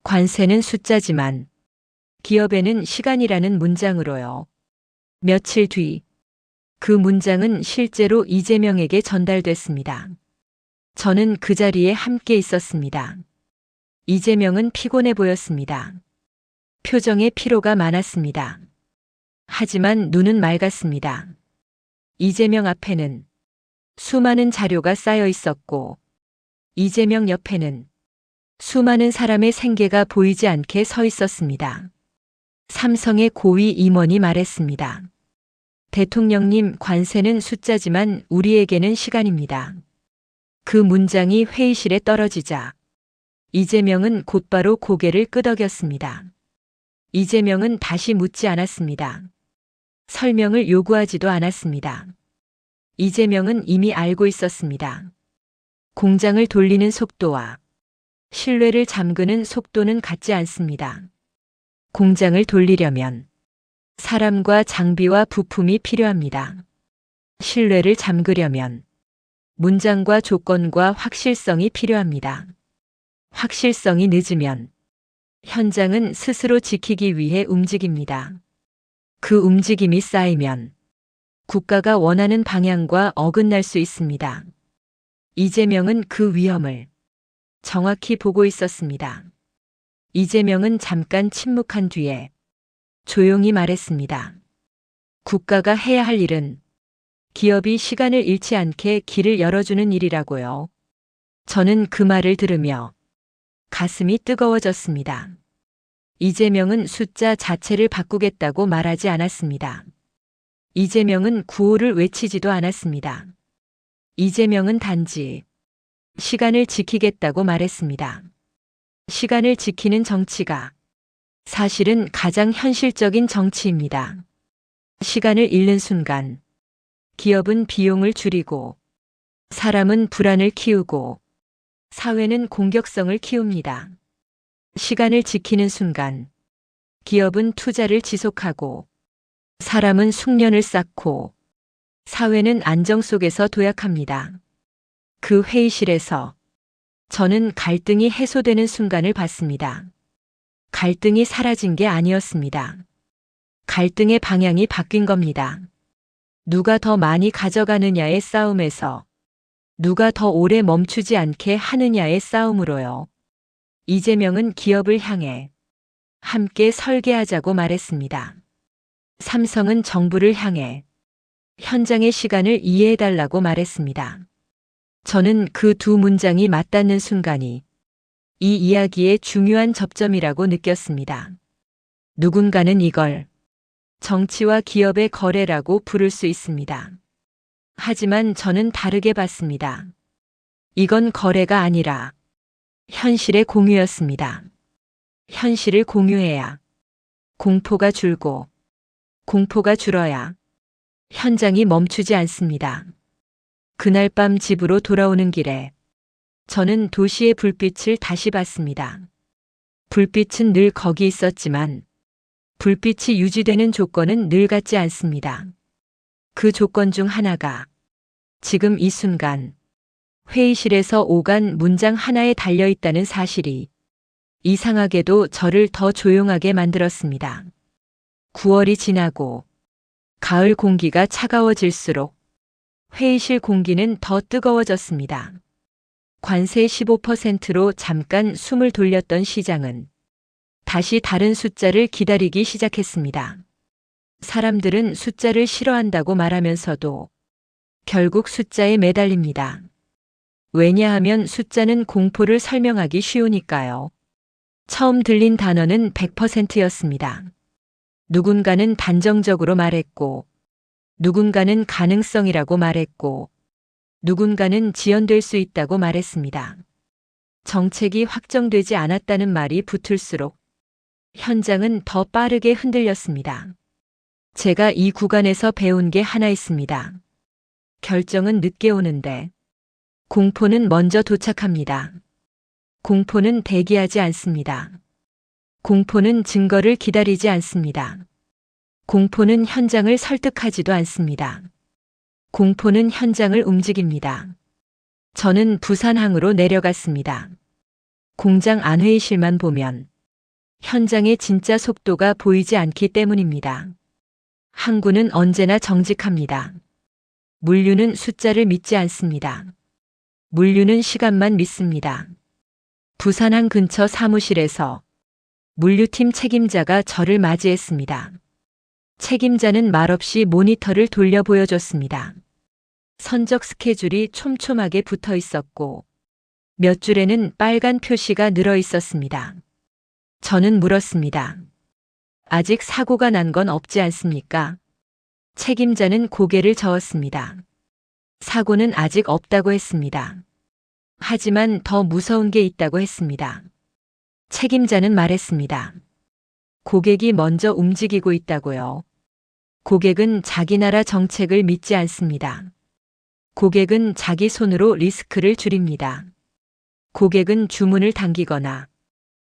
관세는 숫자지만 기업에는 시간이라는 문장으로요. 며칠 뒤 그 문장은 실제로 이재명에게 전달됐습니다. 저는 그 자리에 함께 있었습니다. 이재명은 피곤해 보였습니다. 표정에 피로가 많았습니다. 하지만 눈은 맑았습니다. 이재명 앞에는 수많은 자료가 쌓여 있었고, 이재명 옆에는 수많은 사람의 생계가 보이지 않게 서 있었습니다. 삼성의 고위 임원이 말했습니다. 대통령님, 관세는 숫자지만 우리에게는 시간입니다. 그 문장이 회의실에 떨어지자 이재명은 곧바로 고개를 끄덕였습니다. 이재명은 다시 묻지 않았습니다. 설명을 요구하지도 않았습니다. 이재명은 이미 알고 있었습니다. 공장을 돌리는 속도와 신뢰를 잠그는 속도는 같지 않습니다. 공장을 돌리려면 사람과 장비와 부품이 필요합니다. 신뢰를 잠그려면 문장과 조건과 확실성이 필요합니다. 확실성이 늦으면 현장은 스스로 지키기 위해 움직입니다. 그 움직임이 쌓이면 국가가 원하는 방향과 어긋날 수 있습니다. 이재명은 그 위험을 정확히 보고 있었습니다. 이재명은 잠깐 침묵한 뒤에 조용히 말했습니다. 국가가 해야 할 일은 기업이 시간을 잃지 않게 길을 열어주는 일이라고요. 저는 그 말을 들으며 가슴이 뜨거워졌습니다. 이재명은 숫자 자체를 바꾸겠다고 말하지 않았습니다. 이재명은 구호를 외치지도 않았습니다. 이재명은 단지 시간을 지키겠다고 말했습니다. 시간을 지키는 정치가 사실은 가장 현실적인 정치입니다. 시간을 잃는 순간 기업은 비용을 줄이고 사람은 불안을 키우고 사회는 공격성을 키웁니다. 시간을 지키는 순간 기업은 투자를 지속하고 사람은 숙련을 쌓고 사회는 안정 속에서 도약합니다. 그 회의실에서 저는 갈등이 해소되는 순간을 봤습니다. 갈등이 사라진 게 아니었습니다. 갈등의 방향이 바뀐 겁니다. 누가 더 많이 가져가느냐의 싸움에서 누가 더 오래 멈추지 않게 하느냐의 싸움으로요. 이재명은 기업을 향해 함께 설계하자고 말했습니다. 삼성은 정부를 향해 현장의 시간을 이해해달라고 말했습니다. 저는 그 두 문장이 맞닿는 순간이 이 이야기의 중요한 접점이라고 느꼈습니다. 누군가는 이걸 정치와 기업의 거래라고 부를 수 있습니다. 하지만 저는 다르게 봤습니다. 이건 거래가 아니라 현실의 공유였습니다. 현실을 공유해야 공포가 줄고 공포가 줄어야 현장이 멈추지 않습니다. 그날 밤 집으로 돌아오는 길에 저는 도시의 불빛을 다시 봤습니다. 불빛은 늘 거기 있었지만 불빛이 유지되는 조건은 늘 같지 않습니다. 그 조건 중 하나가 지금 이 순간 회의실에서 오간 문장 하나에 달려 있다는 사실이 이상하게도 저를 더 조용하게 만들었습니다. 9월이 지나고 가을 공기가 차가워질수록 회의실 공기는 더 뜨거워졌습니다. 관세 15%로 잠깐 숨을 돌렸던 시장은 다시 다른 숫자를 기다리기 시작했습니다. 사람들은 숫자를 싫어한다고 말하면서도 결국 숫자에 매달립니다. 왜냐하면 숫자는 공포를 설명하기 쉬우니까요. 처음 들린 단어는 100%였습니다. 누군가는 단정적으로 말했고, 누군가는 가능성이라고 말했고, 누군가는 지연될 수 있다고 말했습니다. 정책이 확정되지 않았다는 말이 붙을수록 현장은 더 빠르게 흔들렸습니다. 제가 이 구간에서 배운 게 하나 있습니다. 결정은 늦게 오는데 공포는 먼저 도착합니다. 공포는 대기하지 않습니다. 공포는 증거를 기다리지 않습니다. 공포는 현장을 설득하지도 않습니다. 공포는 현장을 움직입니다. 저는 부산항으로 내려갔습니다. 공장 안 회의실만 보면 현장의 진짜 속도가 보이지 않기 때문입니다. 항구는 언제나 정직합니다. 물류는 숫자를 믿지 않습니다. 물류는 시간만 믿습니다. 부산항 근처 사무실에서 물류팀 책임자가 저를 맞이했습니다. 책임자는 말없이 모니터를 돌려 보여줬습니다. 선적 스케줄이 촘촘하게 붙어 있었고 몇 줄에는 빨간 표시가 늘어 있었습니다. 저는 물었습니다. 아직 사고가 난 건 없지 않습니까? 책임자는 고개를 저었습니다. 사고는 아직 없다고 했습니다. 하지만 더 무서운 게 있다고 했습니다. 책임자는 말했습니다. 고객이 먼저 움직이고 있다고요. 고객은 자기 나라 정책을 믿지 않습니다. 고객은 자기 손으로 리스크를 줄입니다. 고객은 주문을 당기거나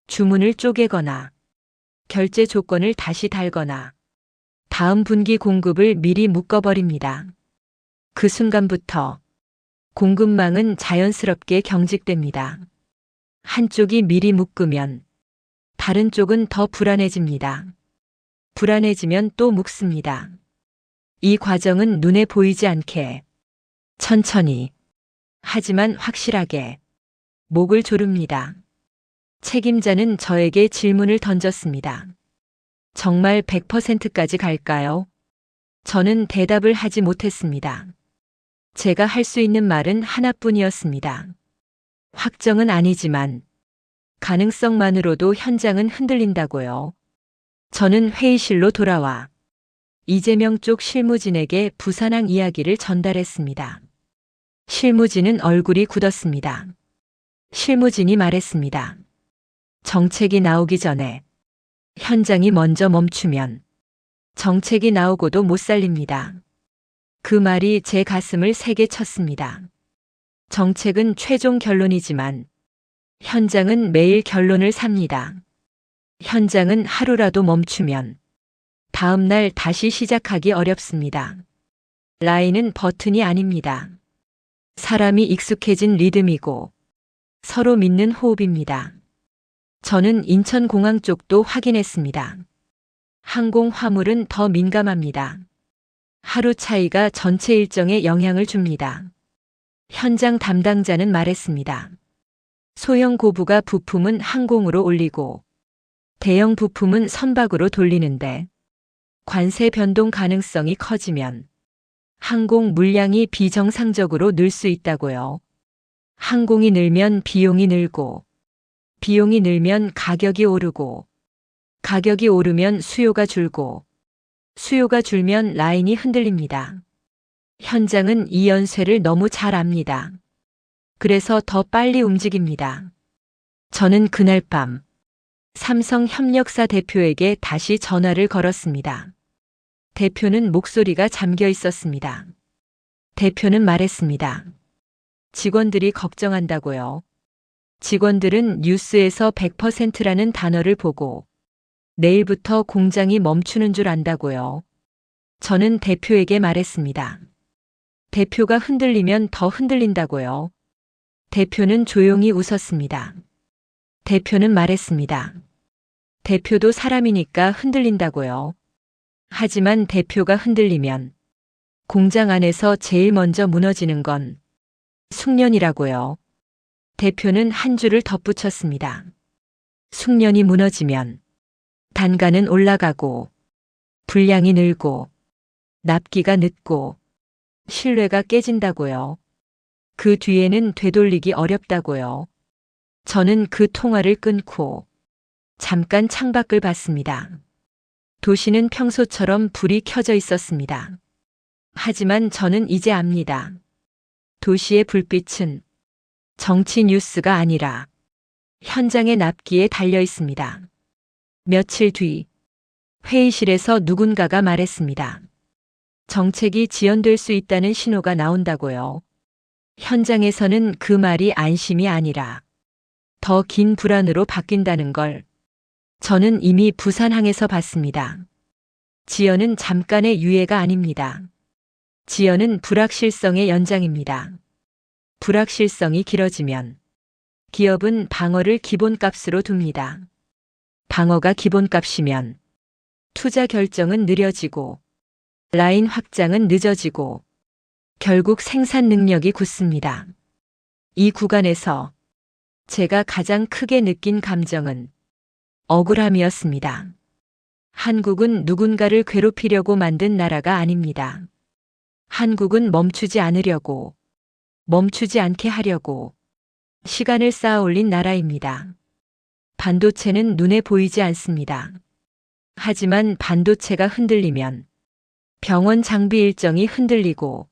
주문을 쪼개거나 결제 조건을 다시 달거나 다음 분기 공급을 미리 묶어버립니다. 그 순간부터 공급망은 자연스럽게 경직됩니다. 한쪽이 미리 묶으면 다른 쪽은 더 불안해집니다. 불안해지면 또 묶습니다. 이 과정은 눈에 보이지 않게 천천히 하지만 확실하게 목을 조릅니다. 책임자는 저에게 질문을 던졌습니다. 정말 100%까지 갈까요? 저는 대답을 하지 못했습니다. 제가 할 수 있는 말은 하나뿐이었습니다. 확정은 아니지만 가능성만으로도 현장은 흔들린다고요. 저는 회의실로 돌아와 이재명 쪽 실무진에게 부산항 이야기를 전달했습니다. 실무진은 얼굴이 굳었습니다. 실무진이 말했습니다. 정책이 나오기 전에 현장이 먼저 멈추면 정책이 나오고도 못 살립니다. 그 말이 제 가슴을 세게 쳤습니다. 정책은 최종 결론이지만 현장은 매일 결론을 삽니다. 현장은 하루라도 멈추면 다음 날 다시 시작하기 어렵습니다. 라인은 버튼이 아닙니다. 사람이 익숙해진 리듬이고 서로 믿는 호흡입니다. 저는 인천공항 쪽도 확인했습니다. 항공 화물은 더 민감합니다. 하루 차이가 전체 일정에 영향을 줍니다. 현장 담당자는 말했습니다. 소형 고부가 부품은 항공으로 올리고 대형 부품은 선박으로 돌리는데 관세 변동 가능성이 커지면 항공 물량이 비정상적으로 늘 수 있다고요. 항공이 늘면 비용이 늘고 비용이 늘면 가격이 오르고 가격이 오르면 수요가 줄고 수요가 줄면 라인이 흔들립니다. 현장은 이 연쇄를 너무 잘 압니다. 그래서 더 빨리 움직입니다. 저는 그날 밤 삼성 협력사 대표에게 다시 전화를 걸었습니다. 대표는 목소리가 잠겨 있었습니다. 대표는 말했습니다. 직원들이 걱정한다고요. 직원들은 뉴스에서 100%라는 단어를 보고 내일부터 공장이 멈추는 줄 안다고요. 저는 대표에게 말했습니다. 대표가 흔들리면 더 흔들린다고요. 대표는 조용히 웃었습니다. 대표는 말했습니다. 대표도 사람이니까 흔들린다고요. 하지만 대표가 흔들리면 공장 안에서 제일 먼저 무너지는 건 숙련이라고요. 대표는 한 줄을 덧붙였습니다. 숙련이 무너지면 단가는 올라가고 분량이 늘고 납기가 늦고 신뢰가 깨진다고요. 그 뒤에는 되돌리기 어렵다고요. 저는 그 통화를 끊고 잠깐 창밖을 봤습니다. 도시는 평소처럼 불이 켜져 있었습니다. 하지만 저는 이제 압니다. 도시의 불빛은 정치 뉴스가 아니라 현장의 납기에 달려 있습니다. 며칠 뒤 회의실에서 누군가가 말했습니다. 정책이 지연될 수 있다는 신호가 나온다고요. 현장에서는 그 말이 안심이 아니라 더 긴 불안으로 바뀐다는 걸 저는 이미 부산항에서 봤습니다. 지연은 잠깐의 유예가 아닙니다. 지연은 불확실성의 연장입니다. 불확실성이 길어지면 기업은 방어를 기본값으로 둡니다. 방어가 기본값이면 투자 결정은 느려지고 라인 확장은 늦어지고 결국 생산 능력이 굳습니다. 이 구간에서 제가 가장 크게 느낀 감정은 억울함이었습니다. 한국은 누군가를 괴롭히려고 만든 나라가 아닙니다. 한국은 멈추지 않으려고, 멈추지 않게 하려고 시간을 쌓아 올린 나라입니다. 반도체는 눈에 보이지 않습니다. 하지만 반도체가 흔들리면 병원 장비 일정이 흔들리고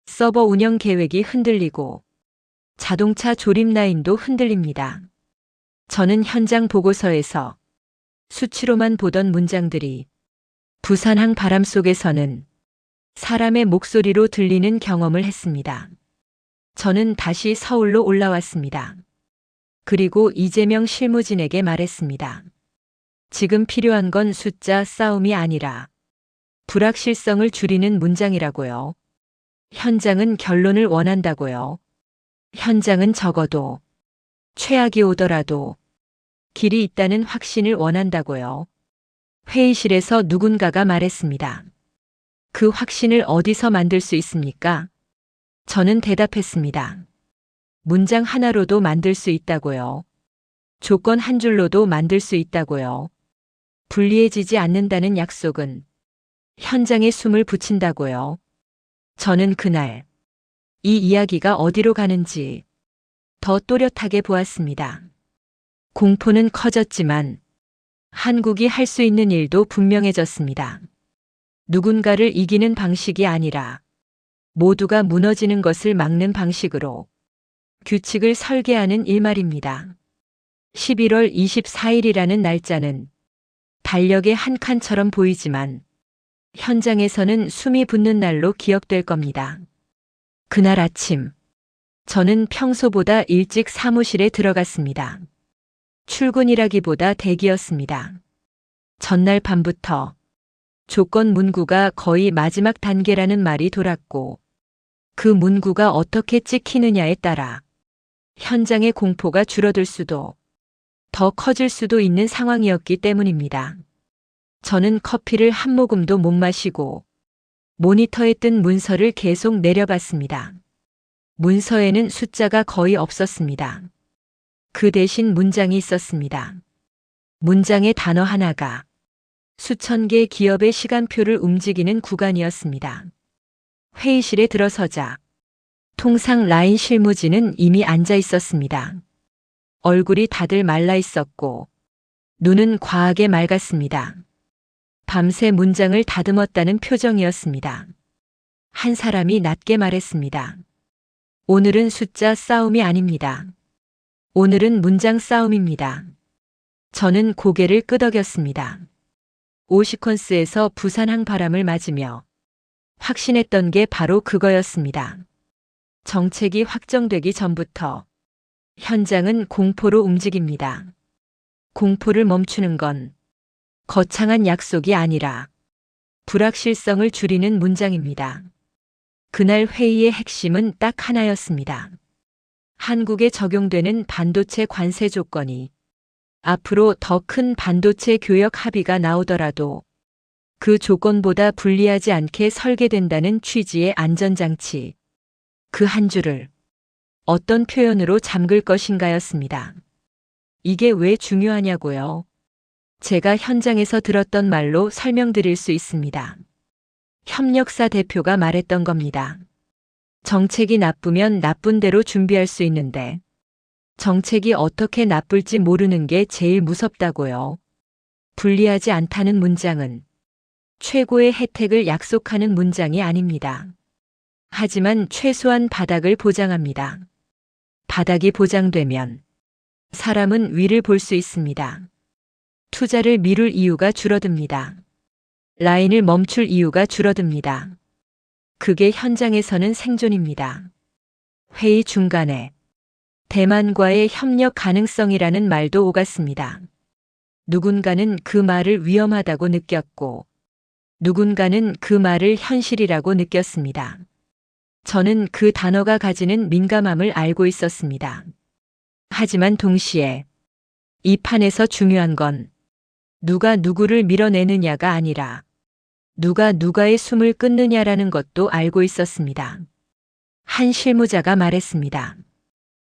서버 운영 계획이 흔들리고 자동차 조립 라인도 흔들립니다. 저는 현장 보고서에서 수치로만 보던 문장들이 부산항 바람 속에서는 사람의 목소리로 들리는 경험을 했습니다. 저는 다시 서울로 올라왔습니다. 그리고 이재명 실무진에게 말했습니다. 지금 필요한 건 숫자 싸움이 아니라 불확실성을 줄이는 문장이라고요. 현장은 결론을 원한다고요. 현장은 적어도 최악이 오더라도 길이 있다는 확신을 원한다고요. 회의실에서 누군가가 말했습니다. 그 확신을 어디서 만들 수 있습니까? 저는 대답했습니다. 문장 하나로도 만들 수 있다고요. 조건 한 줄로도 만들 수 있다고요. 불리해지지 않는다는 약속은 현장에 숨을 붙인다고요. 저는 그날 이 이야기가 어디로 가는지 더 또렷하게 보았습니다. 공포는 커졌지만 한국이 할 수 있는 일도 분명해졌습니다. 누군가를 이기는 방식이 아니라 모두가 무너지는 것을 막는 방식으로 규칙을 설계하는 일말입니다. 11월 24일이라는 날짜는 달력의 한 칸처럼 보이지만 현장에서는 숨이 붙는 날로 기억될 겁니다. 그날 아침, 저는 평소보다 일찍 사무실에 들어갔습니다. 출근이라기보다 대기였습니다. 전날 밤부터 조건 문구가 거의 마지막 단계라는 말이 돌았고, 그 문구가 어떻게 찍히느냐에 따라 현장의 공포가 줄어들 수도, 더 커질 수도 있는 상황이었기 때문입니다. 저는 커피를 한 모금도 못 마시고 모니터에 뜬 문서를 계속 내려봤습니다. 문서에는 숫자가 거의 없었습니다. 그 대신 문장이 있었습니다. 문장의 단어 하나가 수천 개 기업의 시간표를 움직이는 구간이었습니다. 회의실에 들어서자 통상 라인 실무진은 이미 앉아 있었습니다. 얼굴이 다들 말라 있었고 눈은 과하게 맑았습니다. 밤새 문장을 다듬었다는 표정이었습니다. 한 사람이 낮게 말했습니다. 오늘은 숫자 싸움이 아닙니다. 오늘은 문장 싸움입니다. 저는 고개를 끄덕였습니다. 오시퀀스에서 부산항 바람을 맞으며 확신했던 게 바로 그거였습니다. 정책이 확정되기 전부터 현장은 공포로 움직입니다. 공포를 멈추는 건 거창한 약속이 아니라 불확실성을 줄이는 문장입니다. 그날 회의의 핵심은 딱 하나였습니다. 한국에 적용되는 반도체 관세 조건이 앞으로 더 큰 반도체 교역 합의가 나오더라도 그 조건보다 불리하지 않게 설계된다는 취지의 안전장치. 그 한 줄을 어떤 표현으로 잠글 것인가였습니다. 이게 왜 중요하냐고요? 제가 현장에서 들었던 말로 설명드릴 수 있습니다. 협력사 대표가 말했던 겁니다. 정책이 나쁘면 나쁜 대로 준비할 수 있는데 정책이 어떻게 나쁠지 모르는 게 제일 무섭다고요. 불리하지 않다는 문장은 최고의 혜택을 약속하는 문장이 아닙니다. 하지만 최소한 바닥을 보장합니다. 바닥이 보장되면 사람은 위를 볼 수 있습니다. 투자를 미룰 이유가 줄어듭니다. 라인을 멈출 이유가 줄어듭니다. 그게 현장에서는 생존입니다. 회의 중간에 대만과의 협력 가능성이라는 말도 오갔습니다. 누군가는 그 말을 위험하다고 느꼈고 누군가는 그 말을 현실이라고 느꼈습니다. 저는 그 단어가 가지는 민감함을 알고 있었습니다. 하지만 동시에 이 판에서 중요한 건 누가 누구를 밀어내느냐가 아니라 누가 누가의 숨을 끊느냐라는 것도 알고 있었습니다. 한 실무자가 말했습니다.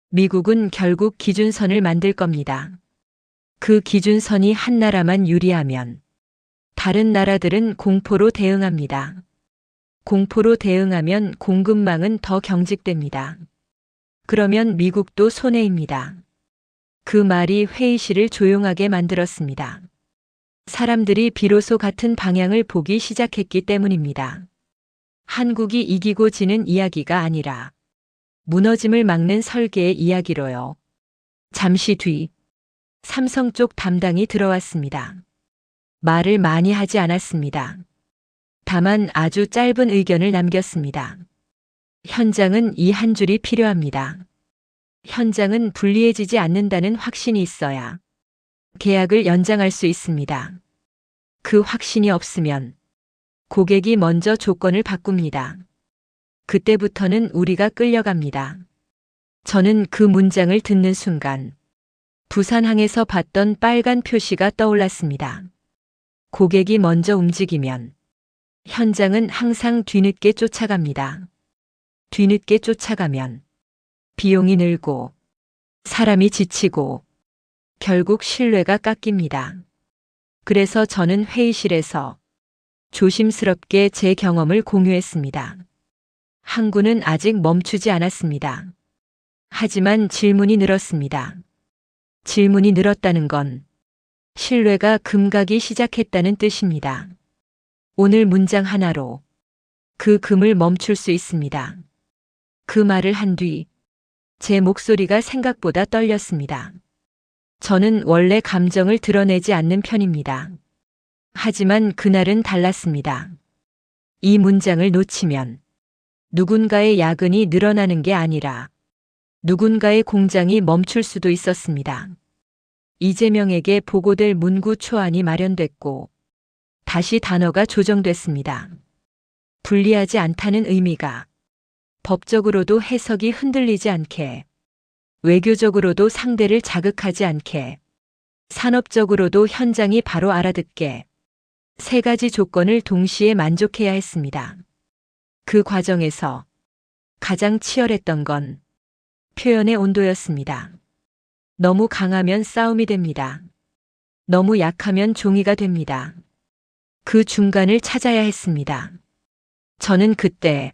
미국은 결국 기준선을 만들 겁니다. 그 기준선이 한 나라만 유리하면 다른 나라들은 공포로 대응합니다. 공포로 대응하면 공급망은 더 경직됩니다. 그러면 미국도 손해입니다. 그 말이 회의실을 조용하게 만들었습니다. 사람들이 비로소 같은 방향을 보기 시작했기 때문입니다. 한국이 이기고 지는 이야기가 아니라 무너짐을 막는 설계의 이야기로요. 잠시 뒤 삼성 쪽 담당이 들어왔습니다. 말을 많이 하지 않았습니다. 다만 아주 짧은 의견을 남겼습니다. 현장은 이 한 줄이 필요합니다. 현장은 불리해지지 않는다는 확신이 있어야 계약을 연장할 수 있습니다. 그 확신이 없으면 고객이 먼저 조건을 바꿉니다. 그때부터는 우리가 끌려갑니다. 저는 그 문장을 듣는 순간 부산항에서 봤던 빨간 표시가 떠올랐습니다. 고객이 먼저 움직이면 현장은 항상 뒤늦게 쫓아갑니다. 뒤늦게 쫓아가면 비용이 늘고 사람이 지치고 결국 신뢰가 깎입니다. 그래서 저는 회의실에서 조심스럽게 제 경험을 공유했습니다. 항구는 아직 멈추지 않았습니다. 하지만 질문이 늘었습니다. 질문이 늘었다는 건 신뢰가 금가기 시작했다는 뜻입니다. 오늘 문장 하나로 그 금을 멈출 수 있습니다. 그 말을 한 뒤 제 목소리가 생각보다 떨렸습니다. 저는 원래 감정을 드러내지 않는 편입니다. 하지만 그날은 달랐습니다. 이 문장을 놓치면 누군가의 야근이 늘어나는 게 아니라 누군가의 공장이 멈출 수도 있었습니다. 이재명에게 보고될 문구 초안이 마련됐고 다시 단어가 조정됐습니다. 불리하지 않다는 의미가 법적으로도 해석이 흔들리지 않게, 외교적으로도 상대를 자극하지 않게, 산업적으로도 현장이 바로 알아듣게 세 가지 조건을 동시에 만족해야 했습니다. 그 과정에서 가장 치열했던 건 표현의 온도였습니다. 너무 강하면 싸움이 됩니다. 너무 약하면 종이가 됩니다. 그 중간을 찾아야 했습니다. 저는 그때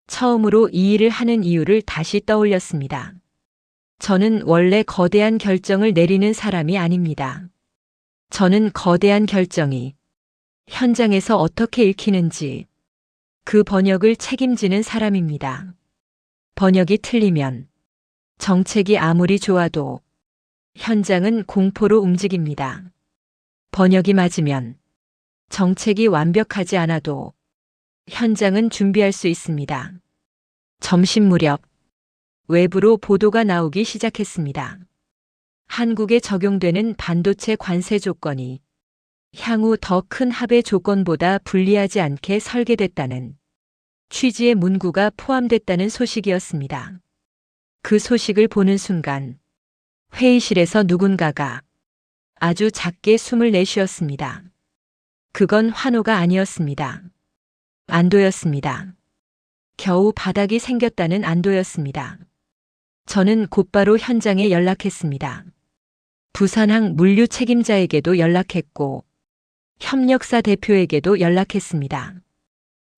처음으로 이 일을 하는 이유를 다시 떠올렸습니다. 저는 원래 거대한 결정을 내리는 사람이 아닙니다. 저는 거대한 결정이 현장에서 어떻게 읽히는지 그 번역을 책임지는 사람입니다. 번역이 틀리면 정책이 아무리 좋아도 현장은 공포로 움직입니다. 번역이 맞으면 정책이 완벽하지 않아도 현장은 준비할 수 있습니다. 점심 무렵 외부로 보도가 나오기 시작했습니다. 한국에 적용되는 반도체 관세 조건이 향후 더 큰 합의 조건보다 불리하지 않게 설계됐다는 취지의 문구가 포함됐다는 소식이었습니다. 그 소식을 보는 순간 회의실에서 누군가가 아주 작게 숨을 내쉬었습니다. 그건 환호가 아니었습니다. 안도였습니다. 겨우 바닥이 생겼다는 안도였습니다. 저는 곧바로 현장에 연락했습니다. 부산항 물류 책임자에게도 연락했고 협력사 대표에게도 연락했습니다.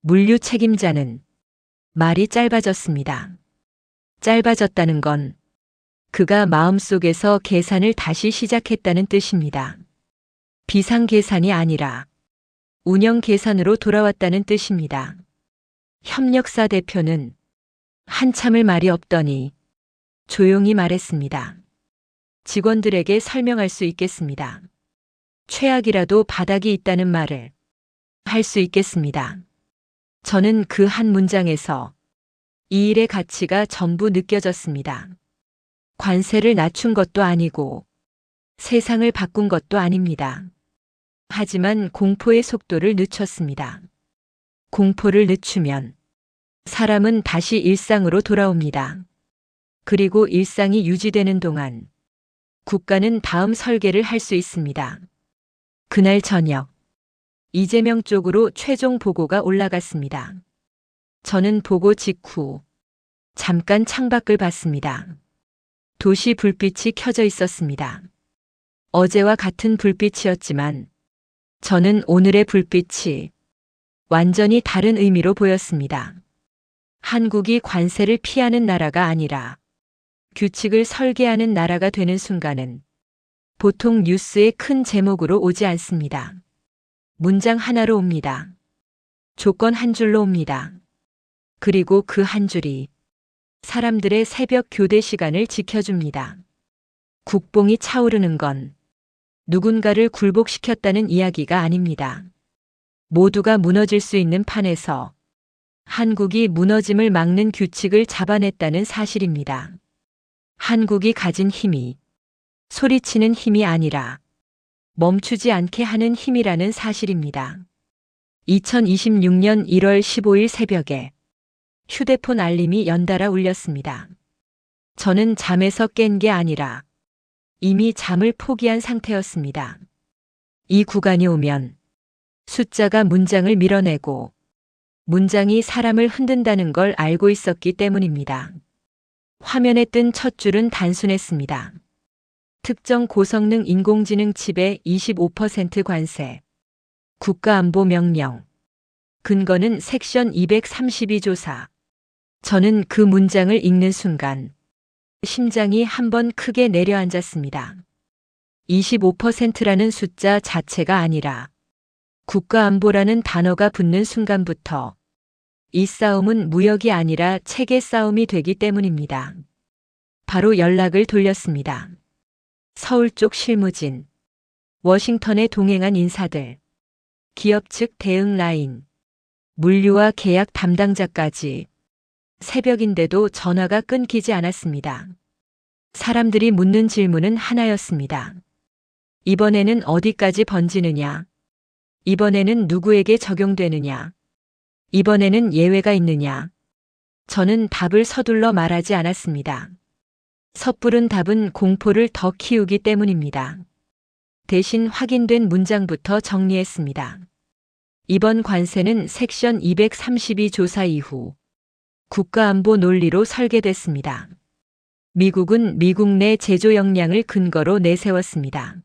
물류 책임자는 말이 짧아졌습니다. 짧아졌다는 건 그가 마음속에서 계산을 다시 시작했다는 뜻입니다. 비상 계산이 아니라 운영 계산으로 돌아왔다는 뜻입니다. 협력사 대표는 한참을 말이 없더니 조용히 말했습니다. 직원들에게 설명할 수 있겠습니다. 최악이라도 바닥이 있다는 말을 할 수 있겠습니다. 저는 그 한 문장에서 이 일의 가치가 전부 느껴졌습니다. 관세를 낮춘 것도 아니고 세상을 바꾼 것도 아닙니다. 하지만 공포의 속도를 늦췄습니다. 공포를 늦추면 사람은 다시 일상으로 돌아옵니다. 그리고 일상이 유지되는 동안 국가는 다음 설계를 할 수 있습니다. 그날 저녁, 이재명 쪽으로 최종 보고가 올라갔습니다. 저는 보고 직후 잠깐 창밖을 봤습니다. 도시 불빛이 켜져 있었습니다. 어제와 같은 불빛이었지만 저는 오늘의 불빛이 완전히 다른 의미로 보였습니다. 한국이 관세를 피하는 나라가 아니라 규칙을 설계하는 나라가 되는 순간은 보통 뉴스의 큰 제목으로 오지 않습니다. 문장 하나로 옵니다. 조건 한 줄로 옵니다. 그리고 그 한 줄이 사람들의 새벽 교대 시간을 지켜줍니다. 국뽕이 차오르는 건 누군가를 굴복시켰다는 이야기가 아닙니다. 모두가 무너질 수 있는 판에서 한국이 무너짐을 막는 규칙을 잡아냈다는 사실입니다. 한국이 가진 힘이 소리치는 힘이 아니라 멈추지 않게 하는 힘이라는 사실입니다. 2026년 1월 15일 새벽에 휴대폰 알림이 연달아 울렸습니다. 저는 잠에서 깬 게 아니라 이미 잠을 포기한 상태였습니다. 이 구간이 오면 숫자가 문장을 밀어내고 문장이 사람을 흔든다는 걸 알고 있었기 때문입니다. 화면에 뜬 첫 줄은 단순했습니다. 특정 고성능 인공지능 칩에 25% 관세. 국가안보 명령. 근거는 섹션 232 조사. 저는 그 문장을 읽는 순간 심장이 한번 크게 내려앉았습니다. 25%라는 숫자 자체가 아니라 국가안보라는 단어가 붙는 순간부터 이 싸움은 무역이 아니라 체계 싸움이 되기 때문입니다. 바로 연락을 돌렸습니다. 서울 쪽 실무진, 워싱턴에 동행한 인사들, 기업 측 대응 라인, 물류와 계약 담당자까지 새벽인데도 전화가 끊기지 않았습니다. 사람들이 묻는 질문은 하나였습니다. 이번에는 어디까지 번지느냐? 이번에는 누구에게 적용되느냐? 이번에는 예외가 있느냐? 저는 답을 서둘러 말하지 않았습니다. 섣부른 답은 공포를 더 키우기 때문입니다. 대신 확인된 문장부터 정리했습니다. 이번 관세는 섹션 232 조사 이후 국가안보 논리로 설계됐습니다. 미국은 미국 내 제조 역량을 근거로 내세웠습니다.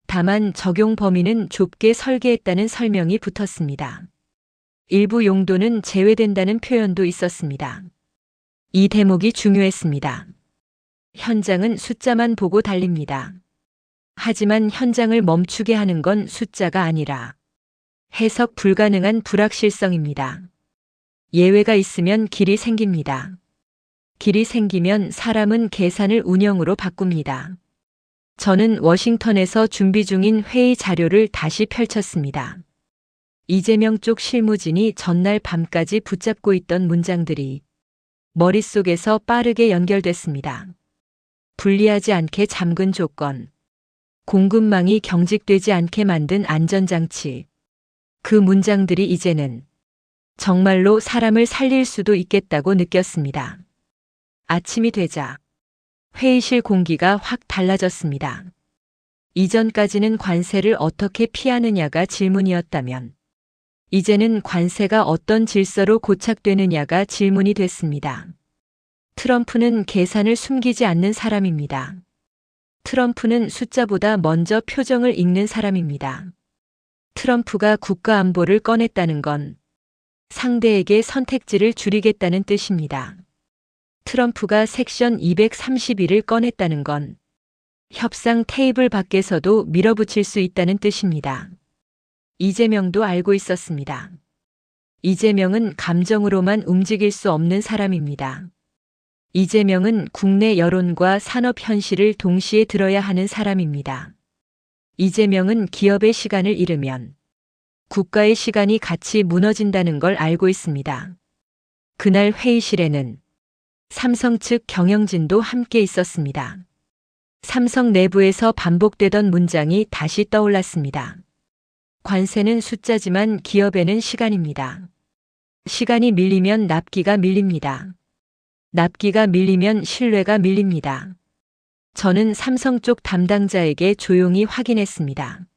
다만 적용 범위는 좁게 설계했다는 설명이 붙었습니다. 일부 용도는 제외된다는 표현도 있었습니다. 이 대목이 중요했습니다. 현장은 숫자만 보고 달립니다. 하지만 현장을 멈추게 하는 건 숫자가 아니라 해석 불가능한 불확실성입니다. 예외가 있으면 길이 생깁니다. 길이 생기면 사람은 계산을 운영으로 바꿉니다. 저는 워싱턴에서 준비 중인 회의 자료를 다시 펼쳤습니다. 이재명 쪽 실무진이 전날 밤까지 붙잡고 있던 문장들이 머릿속에서 빠르게 연결됐습니다. 불리하지 않게 잠근 조건, 공급망이 경직되지 않게 만든 안전장치. 그 문장들이 이제는 정말로 사람을 살릴 수도 있겠다고 느꼈습니다. 아침이 되자 회의실 공기가 확 달라졌습니다. 이전까지는 관세를 어떻게 피하느냐가 질문이었다면 이제는 관세가 어떤 질서로 고착되느냐가 질문이 됐습니다. 트럼프는 계산을 숨기지 않는 사람입니다. 트럼프는 숫자보다 먼저 표정을 읽는 사람입니다. 트럼프가 국가 안보를 꺼냈다는 건 상대에게 선택지를 줄이겠다는 뜻입니다. 트럼프가 섹션 231을 꺼냈다는 건 협상 테이블 밖에서도 밀어붙일 수 있다는 뜻입니다. 이재명도 알고 있었습니다. 이재명은 감정으로만 움직일 수 없는 사람입니다. 이재명은 국내 여론과 산업 현실을 동시에 들어야 하는 사람입니다. 이재명은 기업의 시간을 잃으면 국가의 시간이 같이 무너진다는 걸 알고 있습니다. 그날 회의실에는 삼성 측 경영진도 함께 있었습니다. 삼성 내부에서 반복되던 문장이 다시 떠올랐습니다. 관세는 숫자지만 기업에는 시간입니다. 시간이 밀리면 납기가 밀립니다. 납기가 밀리면 신뢰가 밀립니다. 저는 삼성 쪽 담당자에게 조용히 확인했습니다.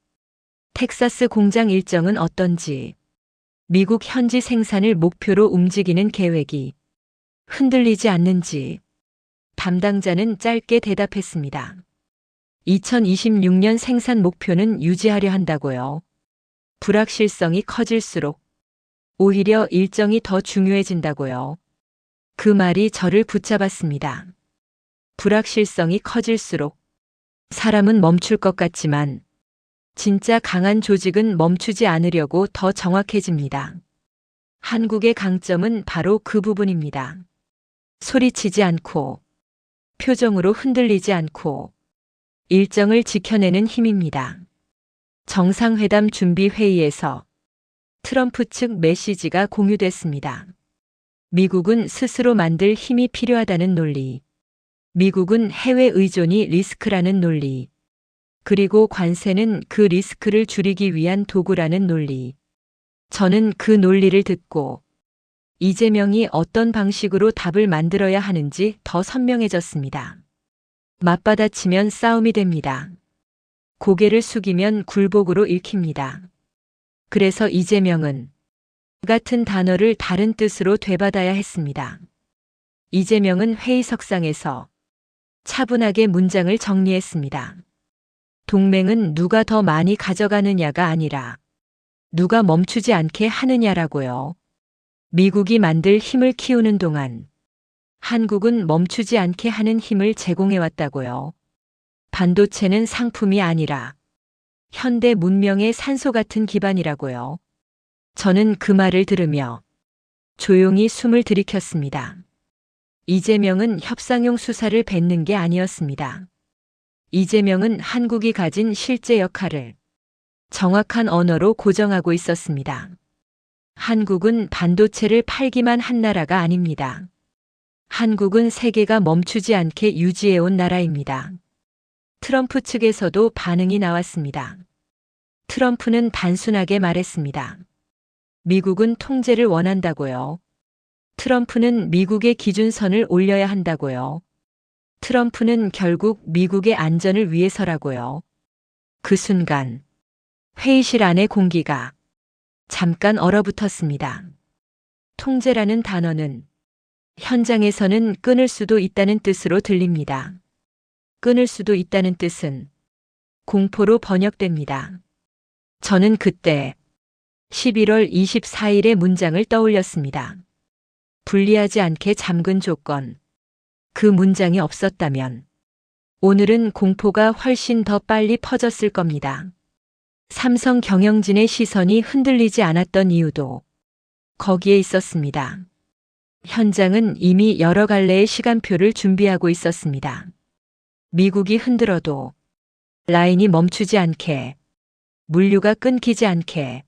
텍사스 공장 일정은 어떤지, 미국 현지 생산을 목표로 움직이는 계획이 흔들리지 않는지 담당자는 짧게 대답했습니다. 2026년 생산 목표는 유지하려 한다고요. 불확실성이 커질수록 오히려 일정이 더 중요해진다고요. 그 말이 저를 붙잡았습니다. 불확실성이 커질수록 사람은 멈출 것 같지만 진짜 강한 조직은 멈추지 않으려고 더 정확해집니다. 한국의 강점은 바로 그 부분입니다. 소리치지 않고 표정으로 흔들리지 않고 일정을 지켜내는 힘입니다. 정상회담 준비 회의에서 트럼프 측 메시지가 공유됐습니다. 미국은 스스로 만들 힘이 필요하다는 논리, 미국은 해외 의존이 리스크라는 논리, 그리고 관세는 그 리스크를 줄이기 위한 도구라는 논리. 저는 그 논리를 듣고 이재명이 어떤 방식으로 답을 만들어야 하는지 더 선명해졌습니다. 맞받아치면 싸움이 됩니다. 고개를 숙이면 굴복으로 읽힙니다. 그래서 이재명은 같은 단어를 다른 뜻으로 되받아야 했습니다. 이재명은 회의석상에서 차분하게 문장을 정리했습니다. 동맹은 누가 더 많이 가져가느냐가 아니라 누가 멈추지 않게 하느냐라고요. 미국이 만들 힘을 키우는 동안 한국은 멈추지 않게 하는 힘을 제공해왔다고요. 반도체는 상품이 아니라 현대 문명의 산소 같은 기반이라고요. 저는 그 말을 들으며 조용히 숨을 들이켰습니다. 이재명은 협상용 수사를 뱉는 게 아니었습니다. 이재명은 한국이 가진 실제 역할을 정확한 언어로 고정하고 있었습니다. 한국은 반도체를 팔기만 한 나라가 아닙니다. 한국은 세계가 멈추지 않게 유지해온 나라입니다. 트럼프 측에서도 반응이 나왔습니다. 트럼프는 단순하게 말했습니다. 미국은 통제를 원한다고요. 트럼프는 미국의 기준선을 올려야 한다고요. 트럼프는 결국 미국의 안전을 위해서라고요. 그 순간 회의실 안의 공기가 잠깐 얼어붙었습니다. 통제라는 단어는 현장에서는 끊을 수도 있다는 뜻으로 들립니다. 끊을 수도 있다는 뜻은 공포로 번역됩니다. 저는 그때 11월 24일의 문장을 떠올렸습니다. 불리하지 않게 잠근 조건. 그 문장이 없었다면 오늘은 공포가 훨씬 더 빨리 퍼졌을 겁니다. 삼성 경영진의 시선이 흔들리지 않았던 이유도 거기에 있었습니다. 현장은 이미 여러 갈래의 시간표를 준비하고 있었습니다. 미국이 흔들어도 라인이 멈추지 않게, 물류가 끊기지 않게,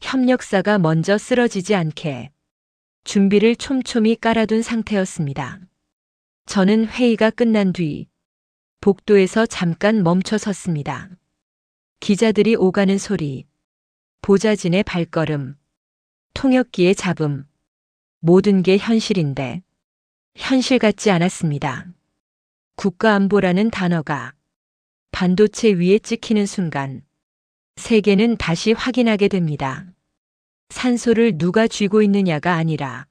협력사가 먼저 쓰러지지 않게 준비를 촘촘히 깔아둔 상태였습니다. 저는 회의가 끝난 뒤 복도에서 잠깐 멈춰 섰습니다. 기자들이 오가는 소리, 보좌진의 발걸음, 통역기의 잡음, 모든 게 현실인데 현실 같지 않았습니다. 국가안보라는 단어가 반도체 위에 찍히는 순간 세계는 다시 확인하게 됩니다. 산소를 누가 쥐고 있느냐가 아니라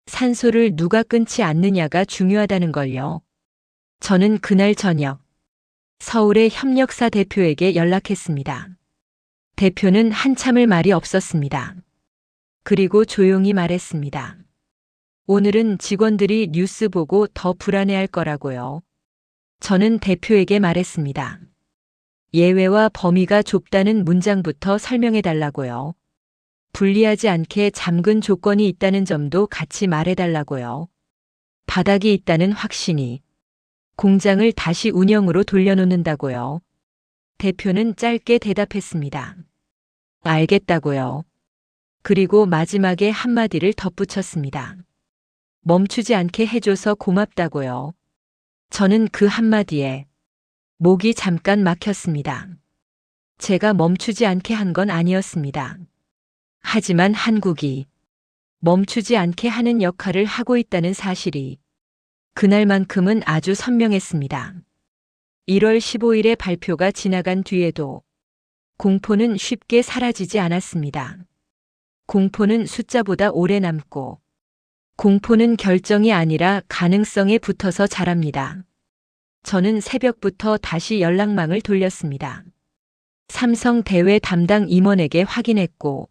산소를 누가 끊지 않느냐가 중요하다는 걸요. 저는 그날 저녁 서울의 협력사 대표에게 연락했습니다. 대표는 한참을 말이 없었습니다. 그리고 조용히 말했습니다. 오늘은 직원들이 뉴스 보고 더 불안해할 거라고요. 저는 대표에게 말했습니다. 예외와 범위가 좁다는 문장부터 설명해 달라고요. 불리하지 않게 잠근 조건이 있다는 점도 같이 말해 달라고요. 바닥이 있다는 확신이 공장을 다시 운영으로 돌려놓는다고요. 대표는 짧게 대답했습니다. 알겠다고요. 그리고 마지막에 한마디를 덧붙였습니다. 멈추지 않게 해줘서 고맙다고요. 저는 그 한마디에 목이 잠깐 막혔습니다. 제가 멈추지 않게 한 건 아니었습니다. 하지만 한국이 멈추지 않게 하는 역할을 하고 있다는 사실이 그날만큼은 아주 선명했습니다. 1월 15일에 발표가 지나간 뒤에도 공포는 쉽게 사라지지 않았습니다. 공포는 숫자보다 오래 남고 공포는 결정이 아니라 가능성에 붙어서 자랍니다. 저는 새벽부터 다시 연락망을 돌렸습니다. 삼성 대외 담당 임원에게 확인했고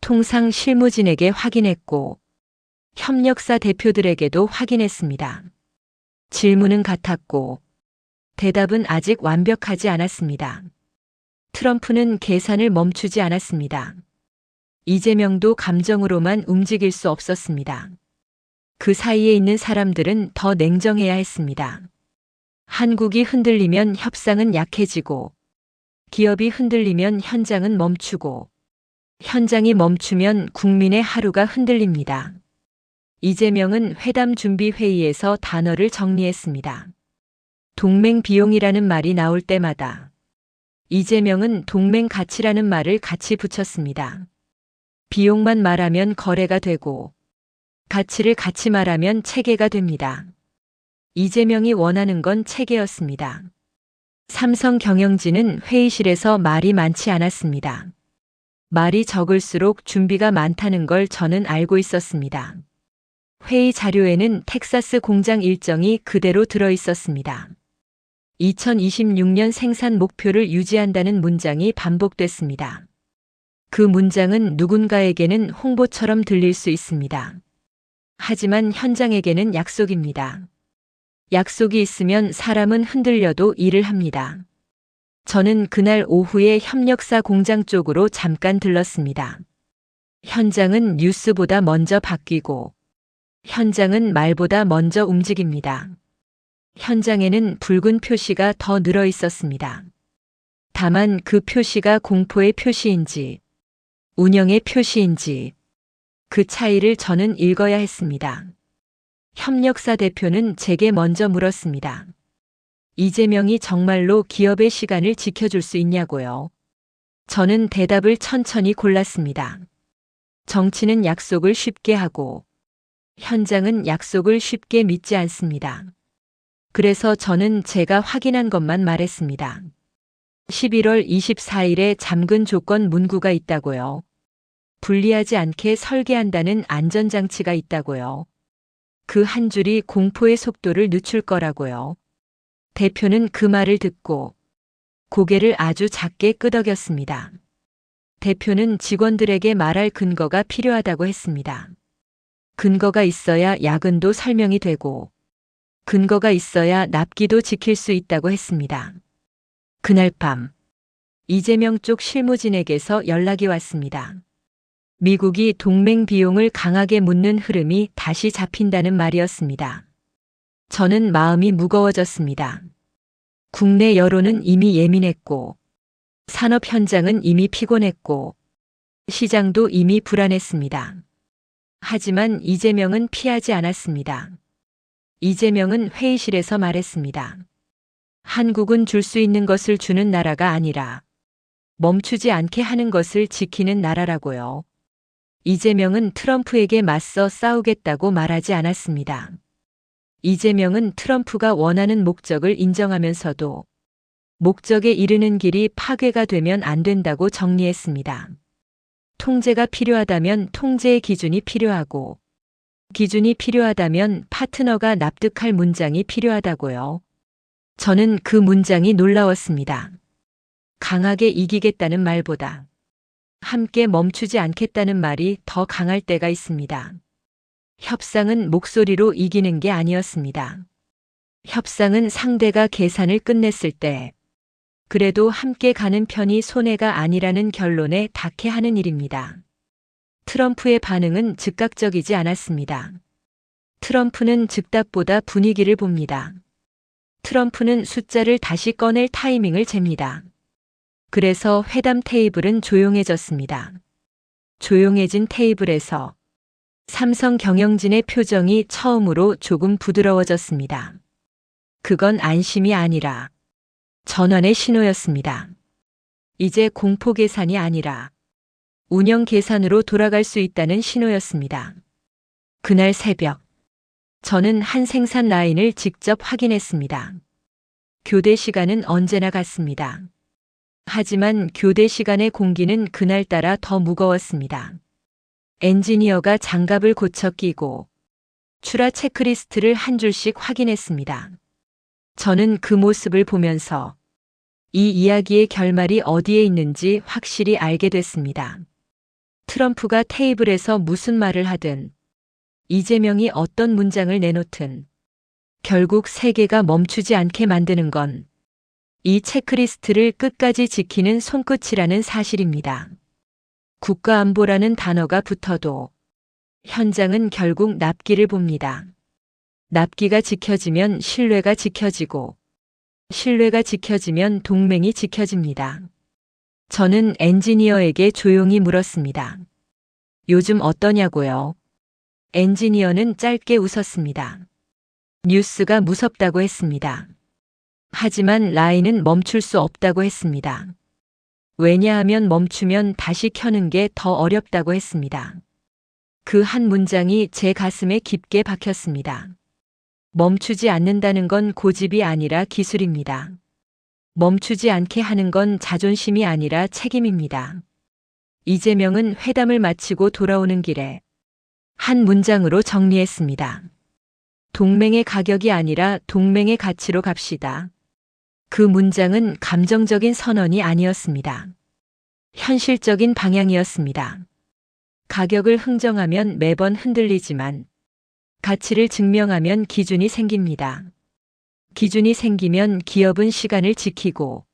통상 실무진에게 확인했고 협력사 대표들에게도 확인했습니다. 질문은 같았고 대답은 아직 완벽하지 않았습니다. 트럼프는 계산을 멈추지 않았습니다. 이재명도 감정으로만 움직일 수 없었습니다. 그 사이에 있는 사람들은 더 냉정해야 했습니다. 한국이 흔들리면 협상은 약해지고 기업이 흔들리면 현장은 멈추고 현장이 멈추면 국민의 하루가 흔들립니다. 이재명은 회담 준비 회의에서 단어를 정리했습니다. 동맹 비용이라는 말이 나올 때마다 이재명은 동맹 가치라는 말을 같이 붙였습니다. 비용만 말하면 거래가 되고 가치를 같이 말하면 체계가 됩니다. 이재명이 원하는 건 체계였습니다. 삼성 경영진은 회의실에서 말이 많지 않았습니다. 말이 적을수록 준비가 많다는 걸 저는 알고 있었습니다. 회의 자료에는 텍사스 공장 일정이 그대로 들어 있었습니다. 2026년 생산 목표를 유지한다는 문장이 반복됐습니다. 그 문장은 누군가에게는 홍보처럼 들릴 수 있습니다. 하지만 현장에게는 약속입니다. 약속이 있으면 사람은 흔들려도 일을 합니다. 저는 그날 오후에 협력사 공장 쪽으로 잠깐 들렀습니다. 현장은 뉴스보다 먼저 바뀌고 현장은 말보다 먼저 움직입니다. 현장에는 붉은 표시가 더 늘어 있었습니다. 다만 그 표시가 공포의 표시인지 운영의 표시인지 그 차이를 저는 읽어야 했습니다. 협력사 대표는 제게 먼저 물었습니다. 이재명이 정말로 기업의 시간을 지켜줄 수 있냐고요. 저는 대답을 천천히 골랐습니다. 정치는 약속을 쉽게 하고 현장은 약속을 쉽게 믿지 않습니다. 그래서 저는 제가 확인한 것만 말했습니다. 11월 24일에 잠근 조건 문구가 있다고요. 불리하지 않게 설계한다는 안전장치가 있다고요. 그 한 줄이 공포의 속도를 늦출 거라고요. 대표는 그 말을 듣고 고개를 아주 작게 끄덕였습니다. 대표는 직원들에게 말할 근거가 필요하다고 했습니다. 근거가 있어야 야근도 설명이 되고 근거가 있어야 납기도 지킬 수 있다고 했습니다. 그날 밤 이재명 쪽 실무진에게서 연락이 왔습니다. 미국이 동맹 비용을 강하게 묻는 흐름이 다시 잡힌다는 말이었습니다. 저는 마음이 무거워졌습니다. 국내 여론은 이미 예민했고 산업 현장은 이미 피곤했고 시장도 이미 불안했습니다. 하지만 이재명은 피하지 않았습니다. 이재명은 회의실에서 말했습니다. 한국은 줄 수 있는 것을 주는 나라가 아니라 멈추지 않게 하는 것을 지키는 나라라고요. 이재명은 트럼프에게 맞서 싸우겠다고 말하지 않았습니다. 이재명은 트럼프가 원하는 목적을 인정하면서도 목적에 이르는 길이 파괴가 되면 안 된다고 정리했습니다. 통제가 필요하다면 통제의 기준이 필요하고 기준이 필요하다면 파트너가 납득할 문장이 필요하다고요. 저는 그 문장이 놀라웠습니다. 강하게 이기겠다는 말보다 함께 멈추지 않겠다는 말이 더 강할 때가 있습니다. 협상은 목소리로 이기는 게 아니었습니다. 협상은 상대가 계산을 끝냈을 때 그래도 함께 가는 편이 손해가 아니라는 결론에 닿게 하는 일입니다. 트럼프의 반응은 즉각적이지 않았습니다. 트럼프는 즉답보다 분위기를 봅니다. 트럼프는 숫자를 다시 꺼낼 타이밍을 잽니다. 그래서 회담 테이블은 조용해졌습니다. 조용해진 테이블에서 삼성 경영진의 표정이 처음으로 조금 부드러워졌습니다. 그건 안심이 아니라 전환의 신호였습니다. 이제 공포 계산이 아니라 운영 계산으로 돌아갈 수 있다는 신호였습니다. 그날 새벽, 저는 한 생산 라인을 직접 확인했습니다. 교대 시간은 언제나 같습니다. 하지만 교대 시간의 공기는 그날따라 더 무거웠습니다. 엔지니어가 장갑을 고쳐 끼고 출하 체크리스트를 한 줄씩 확인했습니다. 저는 그 모습을 보면서 이 이야기의 결말이 어디에 있는지 확실히 알게 됐습니다. 트럼프가 테이블에서 무슨 말을 하든 이재명이 어떤 문장을 내놓든 결국 세계가 멈추지 않게 만드는 건 이 체크리스트를 끝까지 지키는 손끝이라는 사실입니다. 국가안보라는 단어가 붙어도 현장은 결국 납기를 봅니다. 납기가 지켜지면 신뢰가 지켜지고 신뢰가 지켜지면 동맹이 지켜집니다. 저는 엔지니어에게 조용히 물었습니다. 요즘 어떠냐고요? 엔지니어는 짧게 웃었습니다. 뉴스가 무섭다고 했습니다. 하지만 라인은 멈출 수 없다고 했습니다. 왜냐하면 멈추면 다시 켜는 게 더 어렵다고 했습니다. 그 한 문장이 제 가슴에 깊게 박혔습니다. 멈추지 않는다는 건 고집이 아니라 기술입니다. 멈추지 않게 하는 건 자존심이 아니라 책임입니다. 이재명은 회담을 마치고 돌아오는 길에 한 문장으로 정리했습니다. 동맹의 가격이 아니라 동맹의 가치로 갑시다. 그 문장은 감정적인 선언이 아니었습니다. 현실적인 방향이었습니다. 가격을 흥정하면 매번 흔들리지만 가치를 증명하면 기준이 생깁니다. 기준이 생기면 기업은 시간을 지키고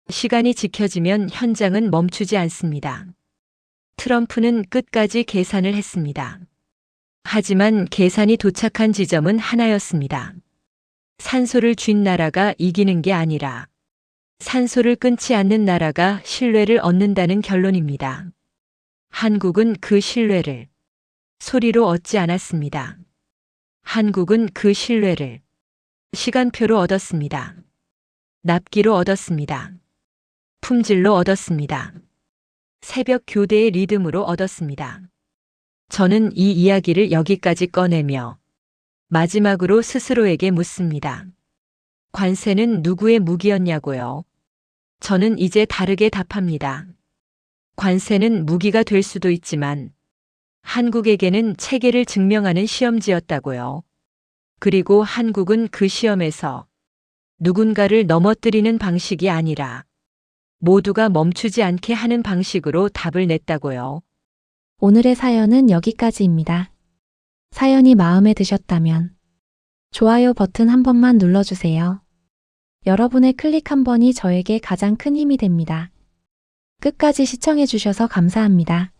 시간이 지켜지면 현장은 멈추지 않습니다. 트럼프는 끝까지 계산을 했습니다. 하지만 계산이 도착한 지점은 하나였습니다. 산소를 쥔 나라가 이기는 게 아니라 산소를 끊지 않는 나라가 신뢰를 얻는다는 결론입니다. 한국은 그 신뢰를 소리로 얻지 않았습니다. 한국은 그 신뢰를 시간표로 얻었습니다. 납기로 얻었습니다. 품질로 얻었습니다. 새벽 교대의 리듬으로 얻었습니다. 저는 이 이야기를 여기까지 꺼내며 마지막으로 스스로에게 묻습니다. 관세는 누구의 무기였냐고요? 저는 이제 다르게 답합니다. 관세는 무기가 될 수도 있지만 한국에게는 체계를 증명하는 시험지였다고요. 그리고 한국은 그 시험에서 누군가를 넘어뜨리는 방식이 아니라 모두가 멈추지 않게 하는 방식으로 답을 냈다고요. 오늘의 사연은 여기까지입니다. 사연이 마음에 드셨다면 좋아요 버튼 한 번만 눌러주세요. 여러분의 클릭 한 번이 저에게 가장 큰 힘이 됩니다. 끝까지 시청해주셔서 감사합니다.